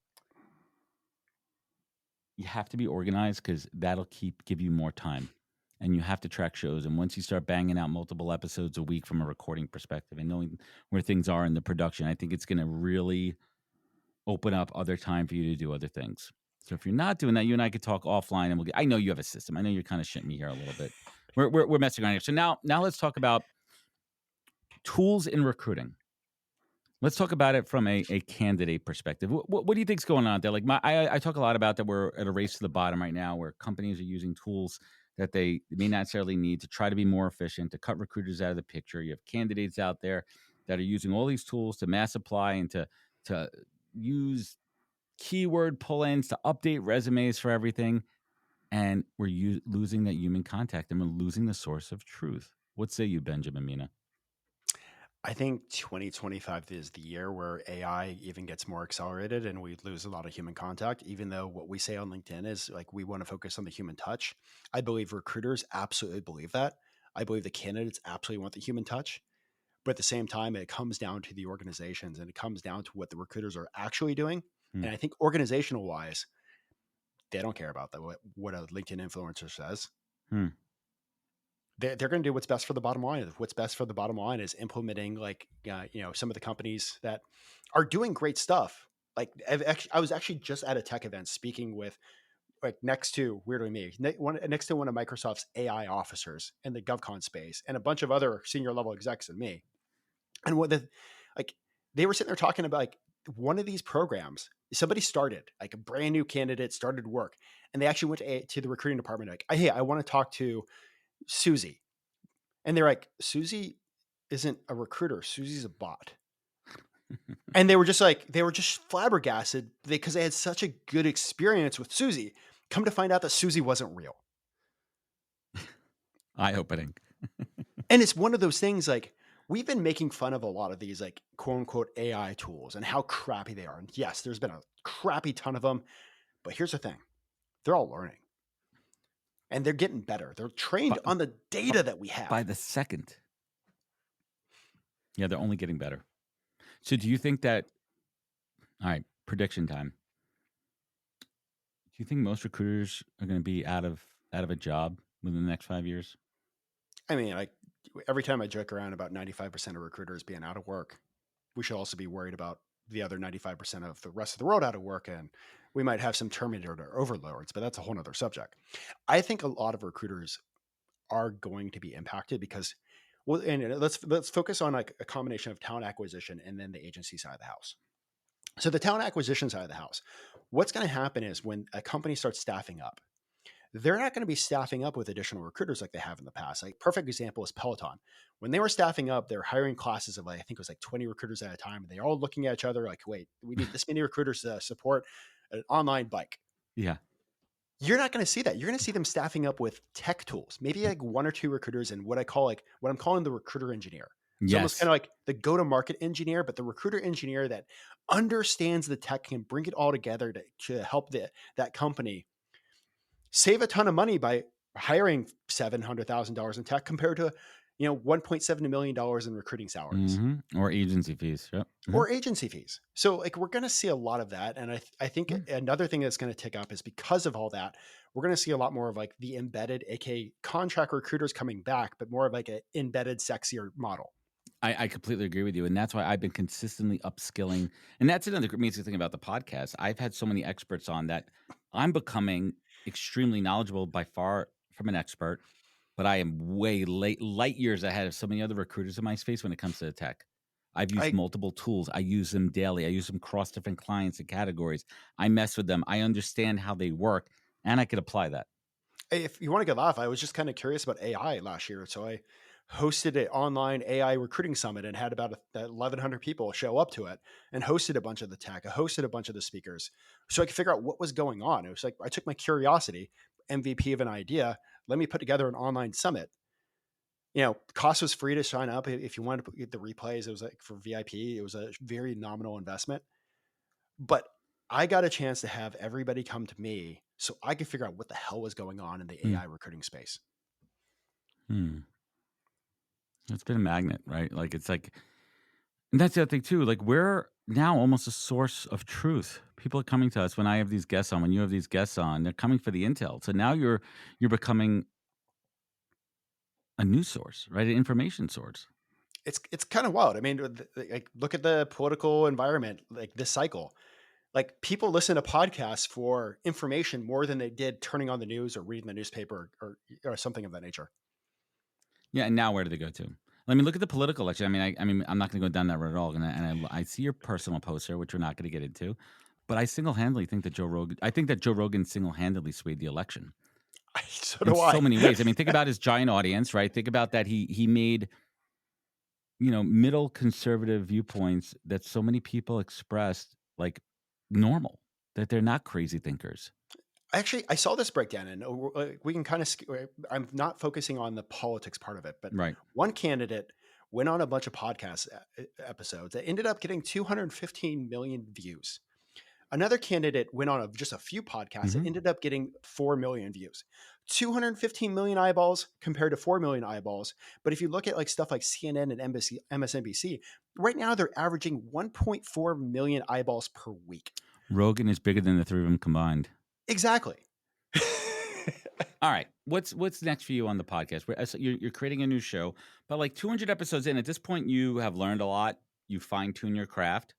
[SPEAKER 2] you have to be organized because that'll give you more time. And you have to track shows. And once you start banging out multiple episodes a week from a recording perspective and knowing where things are in the production, I think it's going to really open up other time for you to do other things. So if you're not doing that, you and I could talk offline, and I know you have a system. I know you're kind of shitting me here a little bit. We're messing around here. So now let's talk about tools in recruiting. Let's talk about it from a candidate perspective. What do you think's going on there? Like I talk a lot about that we're at a race to the bottom right now, where companies are using tools that they may not necessarily need to try to be more efficient, to cut recruiters out of the picture. You have candidates out there that are using all these tools to mass apply and to use keyword pull-ins to update resumes for everything. And we're losing that human contact, and we're losing the source of truth. What say you, Benjamin Mena?
[SPEAKER 1] I think 2025 is the year where AI even gets more accelerated and we lose a lot of human contact, even though what we say on LinkedIn is like we want to focus on the human touch. I believe recruiters absolutely believe that. I believe the candidates absolutely want the human touch. But at the same time, it comes down to the organizations and it comes down to what the recruiters are actually doing.
[SPEAKER 2] Hmm.
[SPEAKER 1] And I think organizational wise, they don't care about that, what a LinkedIn influencer says.
[SPEAKER 2] Hmm.
[SPEAKER 1] They're going to do what's best for the bottom line. What's best for the bottom line is implementing some of the companies that are doing great stuff. Like I was actually just at a tech event speaking with next to weirdly me next to one of Microsoft's AI officers in the GovCon space and a bunch of other senior level execs and me. And they were sitting there talking about like one of these programs somebody started, like a brand new candidate started work, and they actually went to the recruiting department like, hey, I want to talk to Susie. And they're like, Susie isn't a recruiter. Susie's a bot. And they were just flabbergasted because they had such a good experience with Susie. Come to find out that Susie wasn't real.
[SPEAKER 2] Eye-opening.
[SPEAKER 1] And it's one of those things like we've been making fun of a lot of these like quote unquote AI tools and how crappy they are. And yes, there's been a crappy ton of them, but here's the thing. They're all learning. And they're getting better. They're trained on the data that we have.
[SPEAKER 2] By the second. Yeah, they're only getting better. So do you think that, all right, prediction time. Do you think most recruiters are going to be out of a job within the next 5 years?
[SPEAKER 1] I mean, like every time I joke around about 95% of recruiters being out of work, we should also be worried about the other 95% of the rest of the world out of work. And we might have some terminated or overlords, but that's a whole nother subject. I think a lot of recruiters are going to be impacted because, well, and let's focus on like a combination of talent acquisition and then the agency side of the house. So the talent acquisition side of the house, what's going to happen is when a company starts staffing up, they're not going to be staffing up with additional recruiters like they have in the past. Like perfect example is Peloton. When they were staffing up, they're hiring classes of like, I think it was like 20 recruiters at a time. And they're all looking at each other like, wait, we need this many recruiters to support an online bike.
[SPEAKER 2] Yeah.
[SPEAKER 1] You're not going to see that. You're going to see them staffing up with tech tools, maybe like one or two recruiters and what I'm calling the recruiter engineer. It's almost kind of like the go-to-market engineer, but the recruiter engineer that understands the tech can bring it all together to help that company save a ton of money by hiring $700,000 in tech compared to, $1.7 million in recruiting salaries
[SPEAKER 2] or agency fees. Yep.
[SPEAKER 1] or agency fees. So like, we're going to see a lot of that. And I think another thing that's going to tick up is because of all that, we're going to see a lot more of like the embedded, aka contract recruiters coming back, but more of like an embedded, sexier model.
[SPEAKER 2] I completely agree with you. And that's why I've been consistently upskilling. And that's another amazing thing about the podcast. I've had so many experts on that I'm becoming extremely knowledgeable by far from an expert, but I am way light years ahead of so many other recruiters in my space when it comes to the tech. I've used multiple tools. I use them daily. I use them across different clients and categories. I mess with them. I understand how they work, and I could apply that.
[SPEAKER 1] If you want to get off, I was just kind of curious about AI last year. So I hosted an online AI recruiting summit and had about 1,100 people show up to it and hosted a bunch of the tech. I hosted a bunch of the speakers so I could figure out what was going on. It was like, I took my curiosity, MVP of an idea, let me put together an online summit. Cost was free to sign up. If you wanted to get the replays, it was like for VIP, it was a very nominal investment. But I got a chance to have everybody come to me so I could figure out what the hell was going on in the AI recruiting space.
[SPEAKER 2] It's been a magnet, right? Like it's like, and that's the other thing too. Like we're now almost a source of truth. People are coming to us when I have these guests on, when you have these guests on, they're coming for the intel. So now you're becoming a news source, right? An information source.
[SPEAKER 1] It's kind of wild. I mean, like look at the political environment, like this cycle. Like people listen to podcasts for information more than they did turning on the news or reading the newspaper or something of that nature.
[SPEAKER 2] Yeah, and now where do they go to? I mean, look at the political election. I mean, I'm not going to go down that road at all. And I see your personal post here, which we're not going to get into. But I single-handedly think that Joe Rogan single-handedly swayed the election
[SPEAKER 1] So
[SPEAKER 2] in
[SPEAKER 1] do
[SPEAKER 2] so
[SPEAKER 1] I.
[SPEAKER 2] many ways. I mean, think about his giant audience, right? Think about that he made middle conservative viewpoints that so many people expressed like normal, that they're not crazy thinkers.
[SPEAKER 1] Actually, I saw this breakdown, and we can kind of. I'm not focusing on the politics part of it, but
[SPEAKER 2] Right.
[SPEAKER 1] one candidate went on a bunch of podcast episodes that ended up getting 215 million views. Another candidate went on just a few podcasts that ended up getting 4 million views. 215 million eyeballs compared to 4 million eyeballs. But if you look at like stuff like CNN and MSNBC, right now they're averaging 1.4 million eyeballs per week.
[SPEAKER 2] Rogan is bigger than the three of them combined.
[SPEAKER 1] Exactly.
[SPEAKER 2] All right. What's next for you on the podcast? You're creating a new show, but like 200 episodes in, at this point, you have learned a lot. You fine-tune your craft.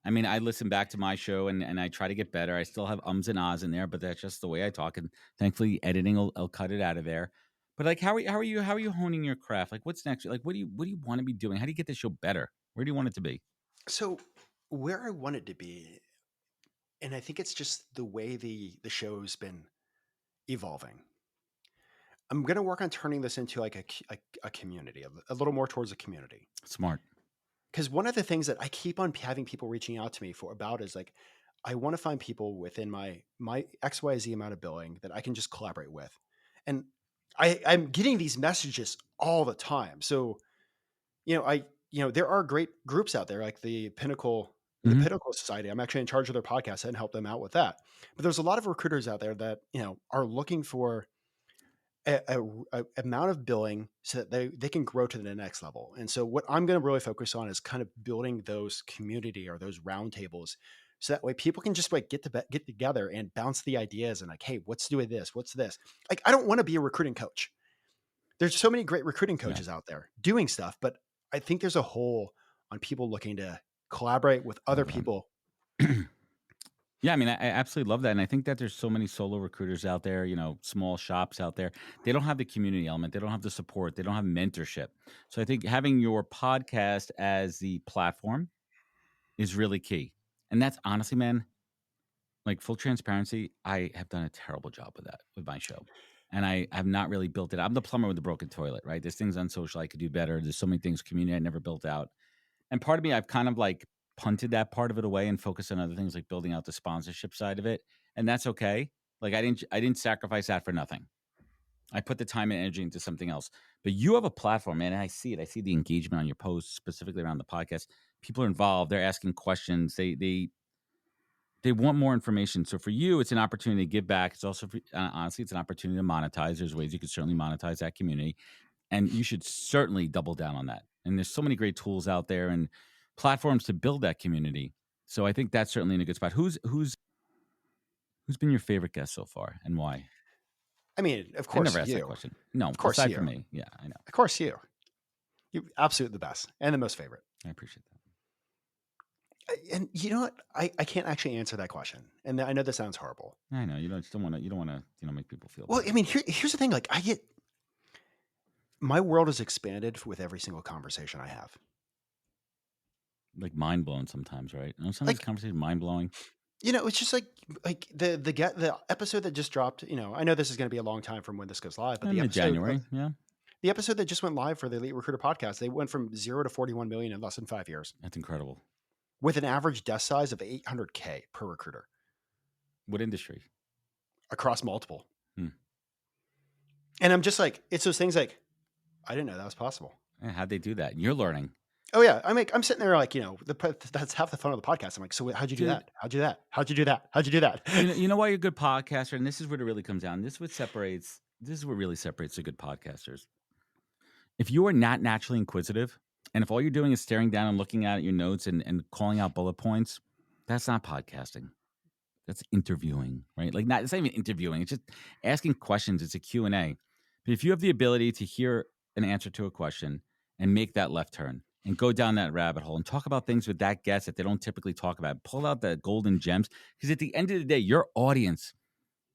[SPEAKER 2] I mean, I listen back to my show and I try to get better. I still have ums and ahs in there, but that's just the way I talk. And thankfully, editing will cut it out of there. But like, how are you honing your craft? Like, what's next? Like, what do you want to be doing? How do you get this show better? Where do you want it to be?
[SPEAKER 1] So where I want it to be, and I think it's just the way the show's been evolving. I'm going to work on turning this into like a community, a little more towards a community.
[SPEAKER 2] Smart.
[SPEAKER 1] Because one of the things that I keep on having people reaching out to me about is like, I want to find people within my XYZ amount of billing that I can just collaborate with. And I'm getting these messages all the time. So, there are great groups out there like the Pinnacle Society. I'm actually in charge of their podcast and help them out with that. But there's a lot of recruiters out there that, are looking for a amount of billing so that they can grow to the next level. And so what I'm going to really focus on is kind of building those community or those roundtables. So that way people can just like get together and bounce the ideas and like, hey, what's doing this? What's this? Like, I don't want to be a recruiting coach. There's so many great recruiting coaches out there doing stuff, but I think there's a hole on people looking to collaborate with other people.
[SPEAKER 2] Yeah, I mean, I absolutely love that. And I think that there's so many solo recruiters out there, small shops out there. They don't have the community element. They don't have the support. They don't have mentorship. So I think having your podcast as the platform is really key. And that's honestly, man, like full transparency, I have done a terrible job with that with my show. And I have not really built it. I'm the plumber with the broken toilet, right? There's things on social I could do better. There's so many things, community I never built out. And part of me, I've kind of like punted that part of it away and focused on other things like building out the sponsorship side of it. And that's okay. Like I didn't sacrifice that for nothing. I put the time and energy into something else. But you have a platform, man, and I see it. I see the engagement on your posts, specifically around the podcast. People are involved. They're asking questions. They want more information. So for you, it's an opportunity to give back. It's also, honestly, it's an opportunity to monetize. There's ways you could certainly monetize that community. And you should certainly double down on that. And there's so many great tools out there and platforms to build that community. So I think that's certainly in a good spot. Who's been your favorite guest so far and why?
[SPEAKER 1] I mean, of
[SPEAKER 2] I
[SPEAKER 1] course,
[SPEAKER 2] never asked that question. No,
[SPEAKER 1] of course,
[SPEAKER 2] aside from me. Yeah, I know.
[SPEAKER 1] Of course, you're absolutely the best and the most favorite.
[SPEAKER 2] I appreciate that.
[SPEAKER 1] And you know what? I can't actually answer that question. And I know this sounds horrible.
[SPEAKER 2] I know you don't want to make people feel
[SPEAKER 1] well.
[SPEAKER 2] bad.
[SPEAKER 1] I mean, here's the thing. Like, my world is expanded with every single conversation I have.
[SPEAKER 2] Like mind blown sometimes, right? Sometimes conversation mind blowing.
[SPEAKER 1] It's just like the episode that just dropped. I know this is going to be a long time from when this goes live, but the episode
[SPEAKER 2] January,
[SPEAKER 1] the episode that just went live for the Elite Recruiter podcast, they went from 0 to 41 million in less than 5 years.
[SPEAKER 2] That's incredible.
[SPEAKER 1] With an average desk size of 800K per recruiter.
[SPEAKER 2] What industry?
[SPEAKER 1] Across multiple. And I'm just like, it's those things like, I didn't know that was possible.
[SPEAKER 2] Yeah, how'd they do that? You're learning.
[SPEAKER 1] Oh yeah, I'm sitting there like, that's half the fun of the podcast. I'm like, so how'd you do
[SPEAKER 2] Dude,
[SPEAKER 1] that? How'd you do that? How'd you do that? How'd you do that?
[SPEAKER 2] you know why you're a good podcaster, and this is what it really comes down. This is what really separates the good podcasters. If you are not naturally inquisitive, and if all you're doing is staring down and looking at your notes and calling out bullet points, that's not podcasting. That's interviewing, right? Like it's not even interviewing. It's just asking questions. It's a Q&A. But if you have the ability to hear an answer to a question and make that left turn and go down that rabbit hole and talk about things with that guest that they don't typically talk about, pull out the golden gems. Because at the end of the day, your audience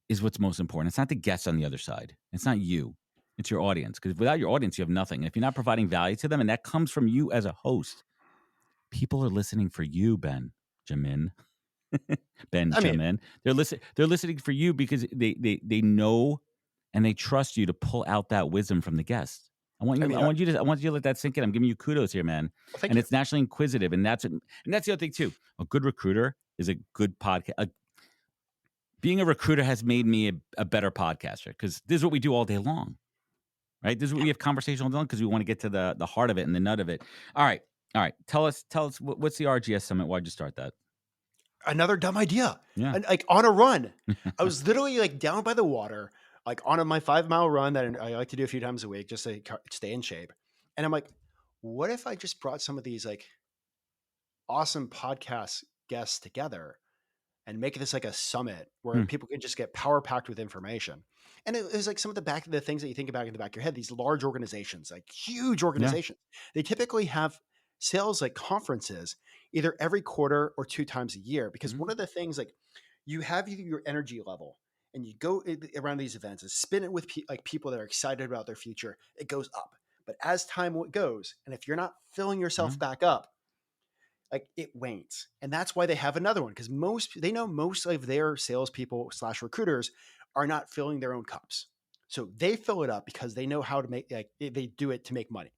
[SPEAKER 2] is what's most important. It's not the guests on the other side. It's not you. It's your audience. Because without your audience, you have nothing. And if you're not providing value to them, and that comes from you as a host, people are listening for you, Benjamin.
[SPEAKER 1] I mean,
[SPEAKER 2] Benjamin. They're listening for you because they know and they trust you to pull out that wisdom from the guest. I want
[SPEAKER 1] I
[SPEAKER 2] you
[SPEAKER 1] mean,
[SPEAKER 2] I want you to let that sink in. I'm giving you kudos here, man.
[SPEAKER 1] well, thank
[SPEAKER 2] And
[SPEAKER 1] you.
[SPEAKER 2] it's naturally inquisitive, and that's the other thing too. A good recruiter is a good podcast. Being a recruiter has made me a better podcaster because this is what we do all day long, right? This is what we have conversation all day long because we want to get to the heart of it and the nut of it. All right. Tell us what's the RGS Summit? Why'd you start that?
[SPEAKER 1] Another dumb idea.
[SPEAKER 2] Yeah.
[SPEAKER 1] And like on a run, I was literally like down by the water, like on my 5 mile run that I like to do a few times a week just to stay in shape. And I'm like, what if I just brought some of these like awesome podcast guests together and make this like a summit where people can just get power packed with information. And it was like some of the things that you think about in the back of your head, these large organizations, like huge organizations, they typically have sales like conferences either every quarter or 2 times a year. Because one of the things like you have your energy level and you go around these events and spin it with like people that are excited about their future, it goes up. But as time goes, and if you're not filling yourself back up, like it wanes. And that's why they have another one, because they know most of their salespeople / recruiters are not filling their own cups. So they fill it up because they know how to make, like they do it to make money.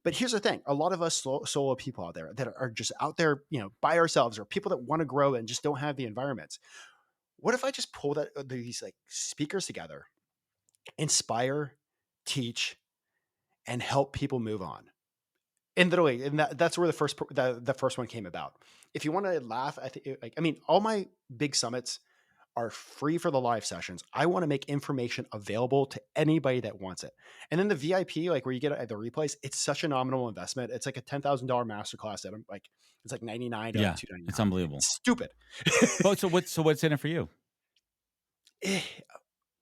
[SPEAKER 1] But here's the thing. A lot of us solo people out there that are just out there, by ourselves, or people that want to grow and just don't have the environments. What if I just pull these like speakers together, inspire, teach, and help people move on? And literally, and that's where the first one came about. If you want to laugh, all my big summits are free for the live sessions. I want to make information available to anybody that wants it. And then the VIP, like where you get the replays, it's such a nominal investment. It's like a $10,000 masterclass that it's like 99 to like 299.
[SPEAKER 2] It's unbelievable.
[SPEAKER 1] It's stupid.
[SPEAKER 2] So what's in it for you?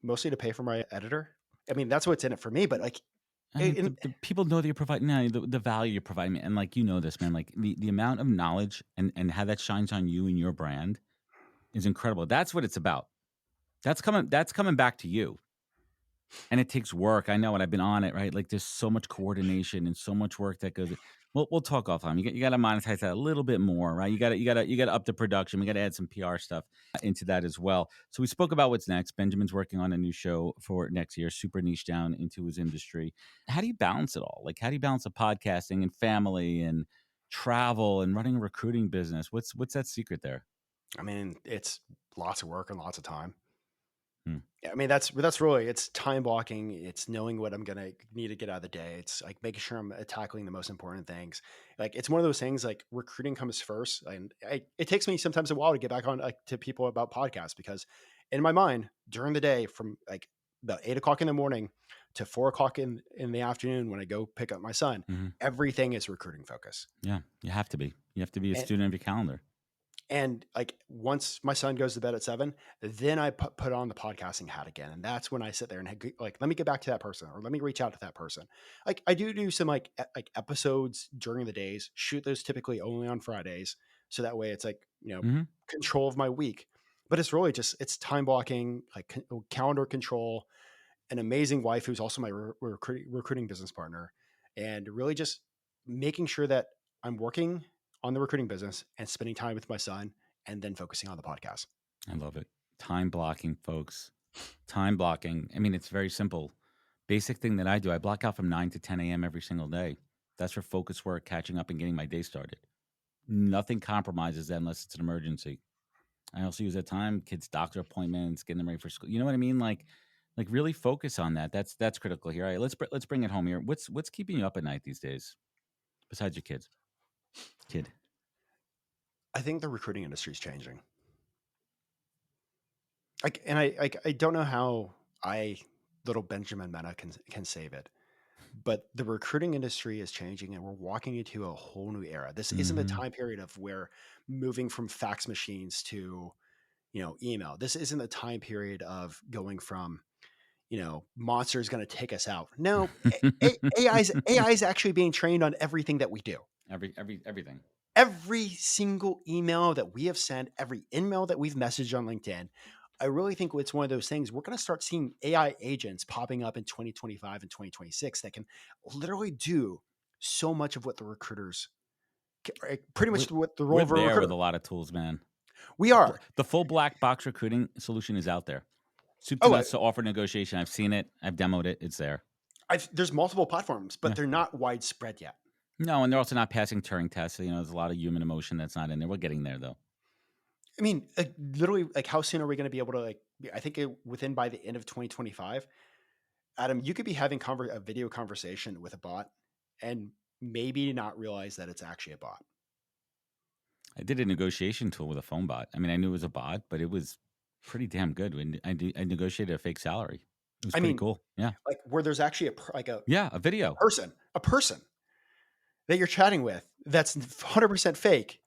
[SPEAKER 1] Mostly to pay for my editor. I mean, that's what's in it for me. But like,
[SPEAKER 2] the people know that you're providing the value you're providing, and like this, man. Like the amount of knowledge and how that shines on you and your brand is incredible. That's what it's about. That's coming back to you. And it takes work. I know it. I've been on it, right? Like there's so much coordination and so much work that goes. We'll talk offline. You got to monetize that a little bit more, right? You got to up the production. We got to add some PR stuff into that as well. So we spoke about what's next. Benjamin's working on a new show for next year, super niche down into his industry. How do you balance it all? Like how do you balance the podcasting and family and travel and running a recruiting business? What's that secret there?
[SPEAKER 1] I mean, it's lots of work and lots of time.
[SPEAKER 2] Yeah,
[SPEAKER 1] I mean, that's really, it's time blocking. It's knowing what I'm going to need to get out of the day. It's like making sure I'm tackling the most important things. Like it's one of those things like recruiting comes first. And it takes me sometimes a while to get back on to people about podcasts, because in my mind during the day from like about 8 o'clock in the morning to 4 o'clock in the afternoon, when I go pick up my son, everything is recruiting focus.
[SPEAKER 2] Yeah, you have to be a student of your calendar.
[SPEAKER 1] And like once my son goes to bed at 7, then I put on the podcasting hat again. And that's when I sit there and like, let me get back to that person, or let me reach out to that person. Like I do some like episodes during the days, shoot those typically only on Fridays. So that way it's like, control of my week, but it's really just, it's time blocking, like calendar control, an amazing wife who's also my recruiting business partner, and really just making sure that I'm working on the recruiting business and spending time with my son, and then focusing on the podcast.
[SPEAKER 2] I love it. Time blocking, folks. Time blocking. I mean, it's very simple. Basic thing that I do, I block out from 9 to 10 a.m. every single day. That's for focus work, catching up and getting my day started. Nothing compromises that unless it's an emergency. I also use that time, kids' doctor appointments, getting them ready for school. You know what I mean? Like Like really focus on that. That's critical here. All right, let's bring it home here. What's keeping you up at night these days besides your kid?
[SPEAKER 1] I think the recruiting industry is changing. I don't know how little Benjamin Mena can save it, but the recruiting industry is changing, and we're walking into a whole new era. This isn't the
[SPEAKER 2] Mm-hmm.
[SPEAKER 1] time period of where moving from fax machines to email. This isn't the time period of going from monster is going to take us out. No, AI is actually being trained on everything that we do.
[SPEAKER 2] Everything.
[SPEAKER 1] Every single email that we have sent, every email that we've messaged on LinkedIn, I really think it's one of those things we're going to start seeing AI agents popping up in 2025 and 2026 that can literally do so much of what the recruiters, pretty
[SPEAKER 2] We're,
[SPEAKER 1] much what the role
[SPEAKER 2] we're
[SPEAKER 1] of a
[SPEAKER 2] there with
[SPEAKER 1] recruiter.
[SPEAKER 2] a lot of tools, man.
[SPEAKER 1] We are.
[SPEAKER 2] The full black box recruiting solution is out there. Soup to
[SPEAKER 1] Oh,
[SPEAKER 2] nuts to offer negotiation. I've seen it. I've demoed it. It's there.
[SPEAKER 1] there's multiple platforms, but
[SPEAKER 2] Yeah.
[SPEAKER 1] they're not widespread yet.
[SPEAKER 2] No, and they're also not passing Turing tests. So, there's a lot of human emotion that's not in there. We're getting there though.
[SPEAKER 1] I mean, literally, how soon are we going to be able to I think within by the end of 2025, Adam, you could be having a video conversation with a bot and maybe not realize that it's actually a bot.
[SPEAKER 2] I did a negotiation tool with a phone bot. I mean, I knew it was a bot, but it was pretty damn good. When I negotiated a fake salary. It was
[SPEAKER 1] I
[SPEAKER 2] pretty
[SPEAKER 1] mean,
[SPEAKER 2] cool. Yeah.
[SPEAKER 1] like where there's actually
[SPEAKER 2] Yeah. A
[SPEAKER 1] a
[SPEAKER 2] video.
[SPEAKER 1] person that you're chatting with that's 100% fake,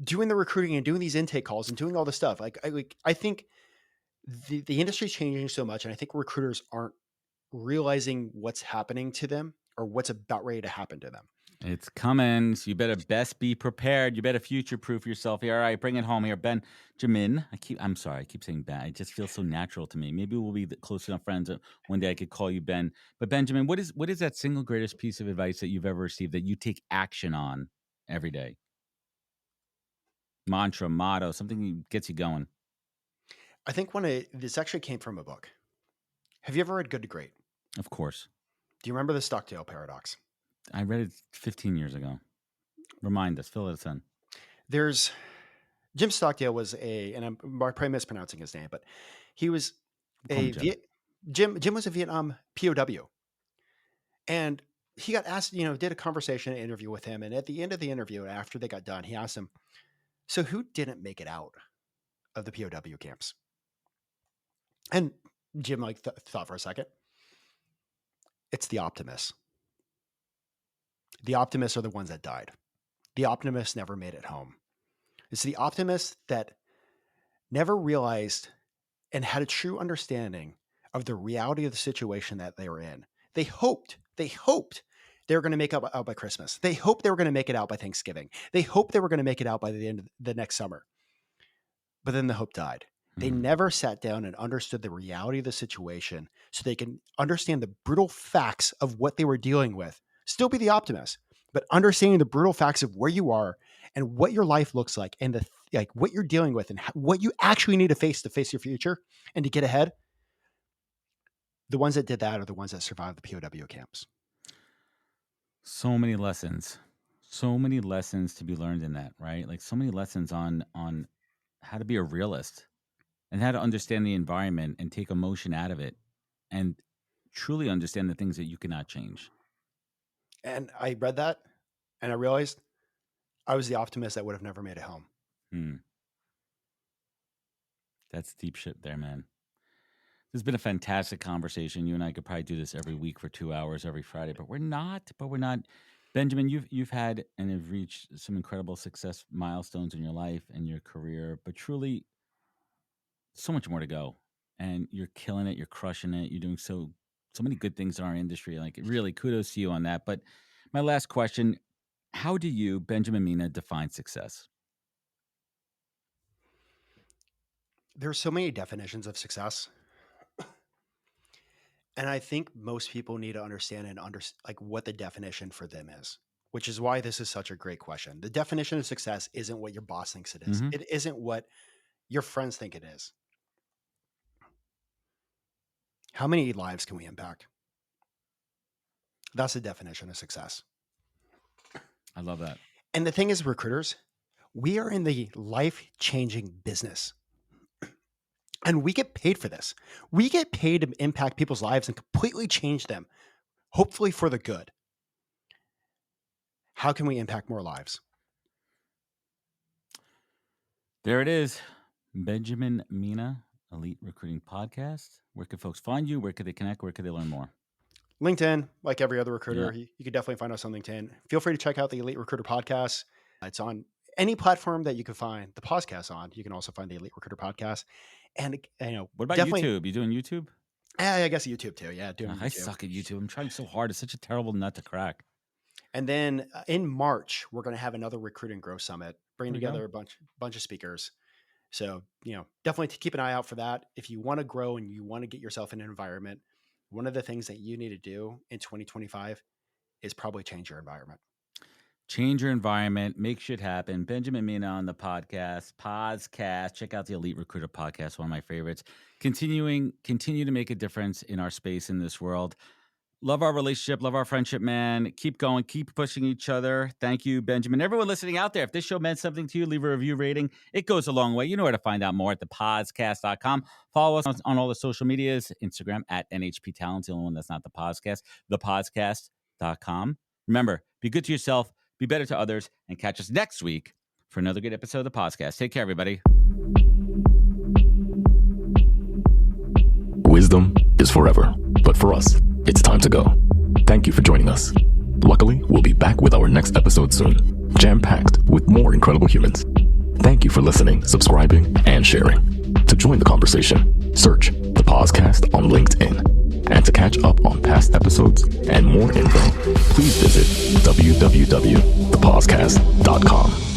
[SPEAKER 1] doing the recruiting and doing these intake calls and doing all this stuff. I think the industry's changing so much, and I think recruiters aren't realizing what's happening to them or what's about ready to happen to them.
[SPEAKER 2] It's coming. So you better best be prepared. You better future proof yourself here. All right, bring it home here. Benjamin. I'm sorry, I keep saying Ben. It just feels so natural to me. Maybe we'll be close enough friends that one day I could call you Ben. But Benjamin, what is that single greatest piece of advice that you've ever received that you take action on every day? Mantra, motto, something that gets you going.
[SPEAKER 1] I think this actually came from a book. Have you ever read Good to Great?
[SPEAKER 2] Of course.
[SPEAKER 1] Do you remember the Stockdale paradox?
[SPEAKER 2] I read it 15 years ago. Remind us, fill us in.
[SPEAKER 1] There's Jim Stockdale was and I'm probably mispronouncing his name, but he was
[SPEAKER 2] We'll call him Jim.
[SPEAKER 1] Jim was a Vietnam POW, and he got asked, did a conversation interview with him, and at the end of the interview, after they got done, he asked him, "So who didn't make it out of the POW camps?" And Jim thought for a second. It's the optimists. The optimists are the ones that died. The optimists never made it home. It's the optimists that never realized and had a true understanding of the reality of the situation that they were in. They hoped they were going to make it out by Christmas. They hoped they were going to make it out by Thanksgiving. They hoped they were going to make it out by the end of the next summer. But then the hope died. They never sat down and understood the reality of the situation so they can understand the brutal facts of what they were dealing with. Still be the optimist, but understanding the brutal facts of where you are and what your life looks like and what you're dealing with and what you actually need to face your future and to get ahead. The ones that did that are the ones that survived the POW camps.
[SPEAKER 2] So many lessons to be learned in that, right? Like so many lessons on how to be a realist and how to understand the environment and take emotion out of it and truly understand the things that you cannot change.
[SPEAKER 1] And I read that and I realized I was the optimist that would have never made it home.
[SPEAKER 2] That's deep shit there, man. This has been a fantastic conversation. You and I could probably do this every week for 2 hours every Friday, but we're not. Benjamin, you've had and have reached some incredible success milestones in your life and your career, but truly so much more to go. And you're killing it, you're crushing it, you're doing so many good things in our industry. Like really kudos to you on that. But my last question, how do you, Benjamin Mena, define success?
[SPEAKER 1] There's so many definitions of success. And I think most people need to understand what the definition for them is, which is why this is such a great question. The definition of success isn't what your boss thinks it is.
[SPEAKER 2] Mhm.
[SPEAKER 1] It isn't what your friends think it is. How many lives can we impact? That's the definition of success.
[SPEAKER 2] I love that.
[SPEAKER 1] And the thing is, recruiters, we are in the life-changing business And we get paid for this. We get paid to impact people's lives and completely change them, hopefully for the good. How can we impact more lives?
[SPEAKER 2] There it is. Benjamin Mena, Elite Recruiting Podcast. Where could folks find you? Where could they connect? Where could they learn more?
[SPEAKER 1] LinkedIn, like every other recruiter,
[SPEAKER 2] Yeah.
[SPEAKER 1] you can definitely find us on LinkedIn. Feel free to check out the Elite Recruiter Podcast. It's on any platform that you can find the podcast on. You can also find the Elite Recruiter Podcast. And
[SPEAKER 2] What about
[SPEAKER 1] definitely,
[SPEAKER 2] YouTube? You doing YouTube?
[SPEAKER 1] I guess YouTube too. Yeah, doing
[SPEAKER 2] I
[SPEAKER 1] YouTube.
[SPEAKER 2] suck at YouTube. I'm trying so hard. It's such a terrible nut to crack.
[SPEAKER 1] And then in March, we're going to have another Recruit and Grow Summit, bringing
[SPEAKER 2] There we
[SPEAKER 1] together a bunch of speakers. So, definitely keep an eye out for that. If you want to grow and you want to get yourself in an environment, one of the things that you need to do in 2025 is probably change your environment.
[SPEAKER 2] Change your environment, make shit happen. Benjamin Mena on the podcast. Check out the Elite Recruiter Podcast, one of my favorites. Continue to make a difference in our space in this world. Love our relationship, love our friendship, man. Keep going, keep pushing each other. Thank you, Benjamin. Everyone listening out there, if this show meant something to you, leave a review rating. It goes a long way. You know where to find out more at thepodcast.com. Follow us on all the social medias, Instagram at NHP Talents, the only one that's not the podcast, thepodcast.com. Remember, be good to yourself, be better to others, and catch us next week for another good episode of the podcast. Take care, everybody.
[SPEAKER 3] Wisdom is forever, but for us, it's time to go. Thank you for joining us. Luckily, we'll be back with our next episode soon, jam-packed with more incredible humans. Thank you for listening, subscribing, and sharing. To join the conversation, search The Podcast on LinkedIn. And to catch up on past episodes and more info, please visit www.thepodcast.com.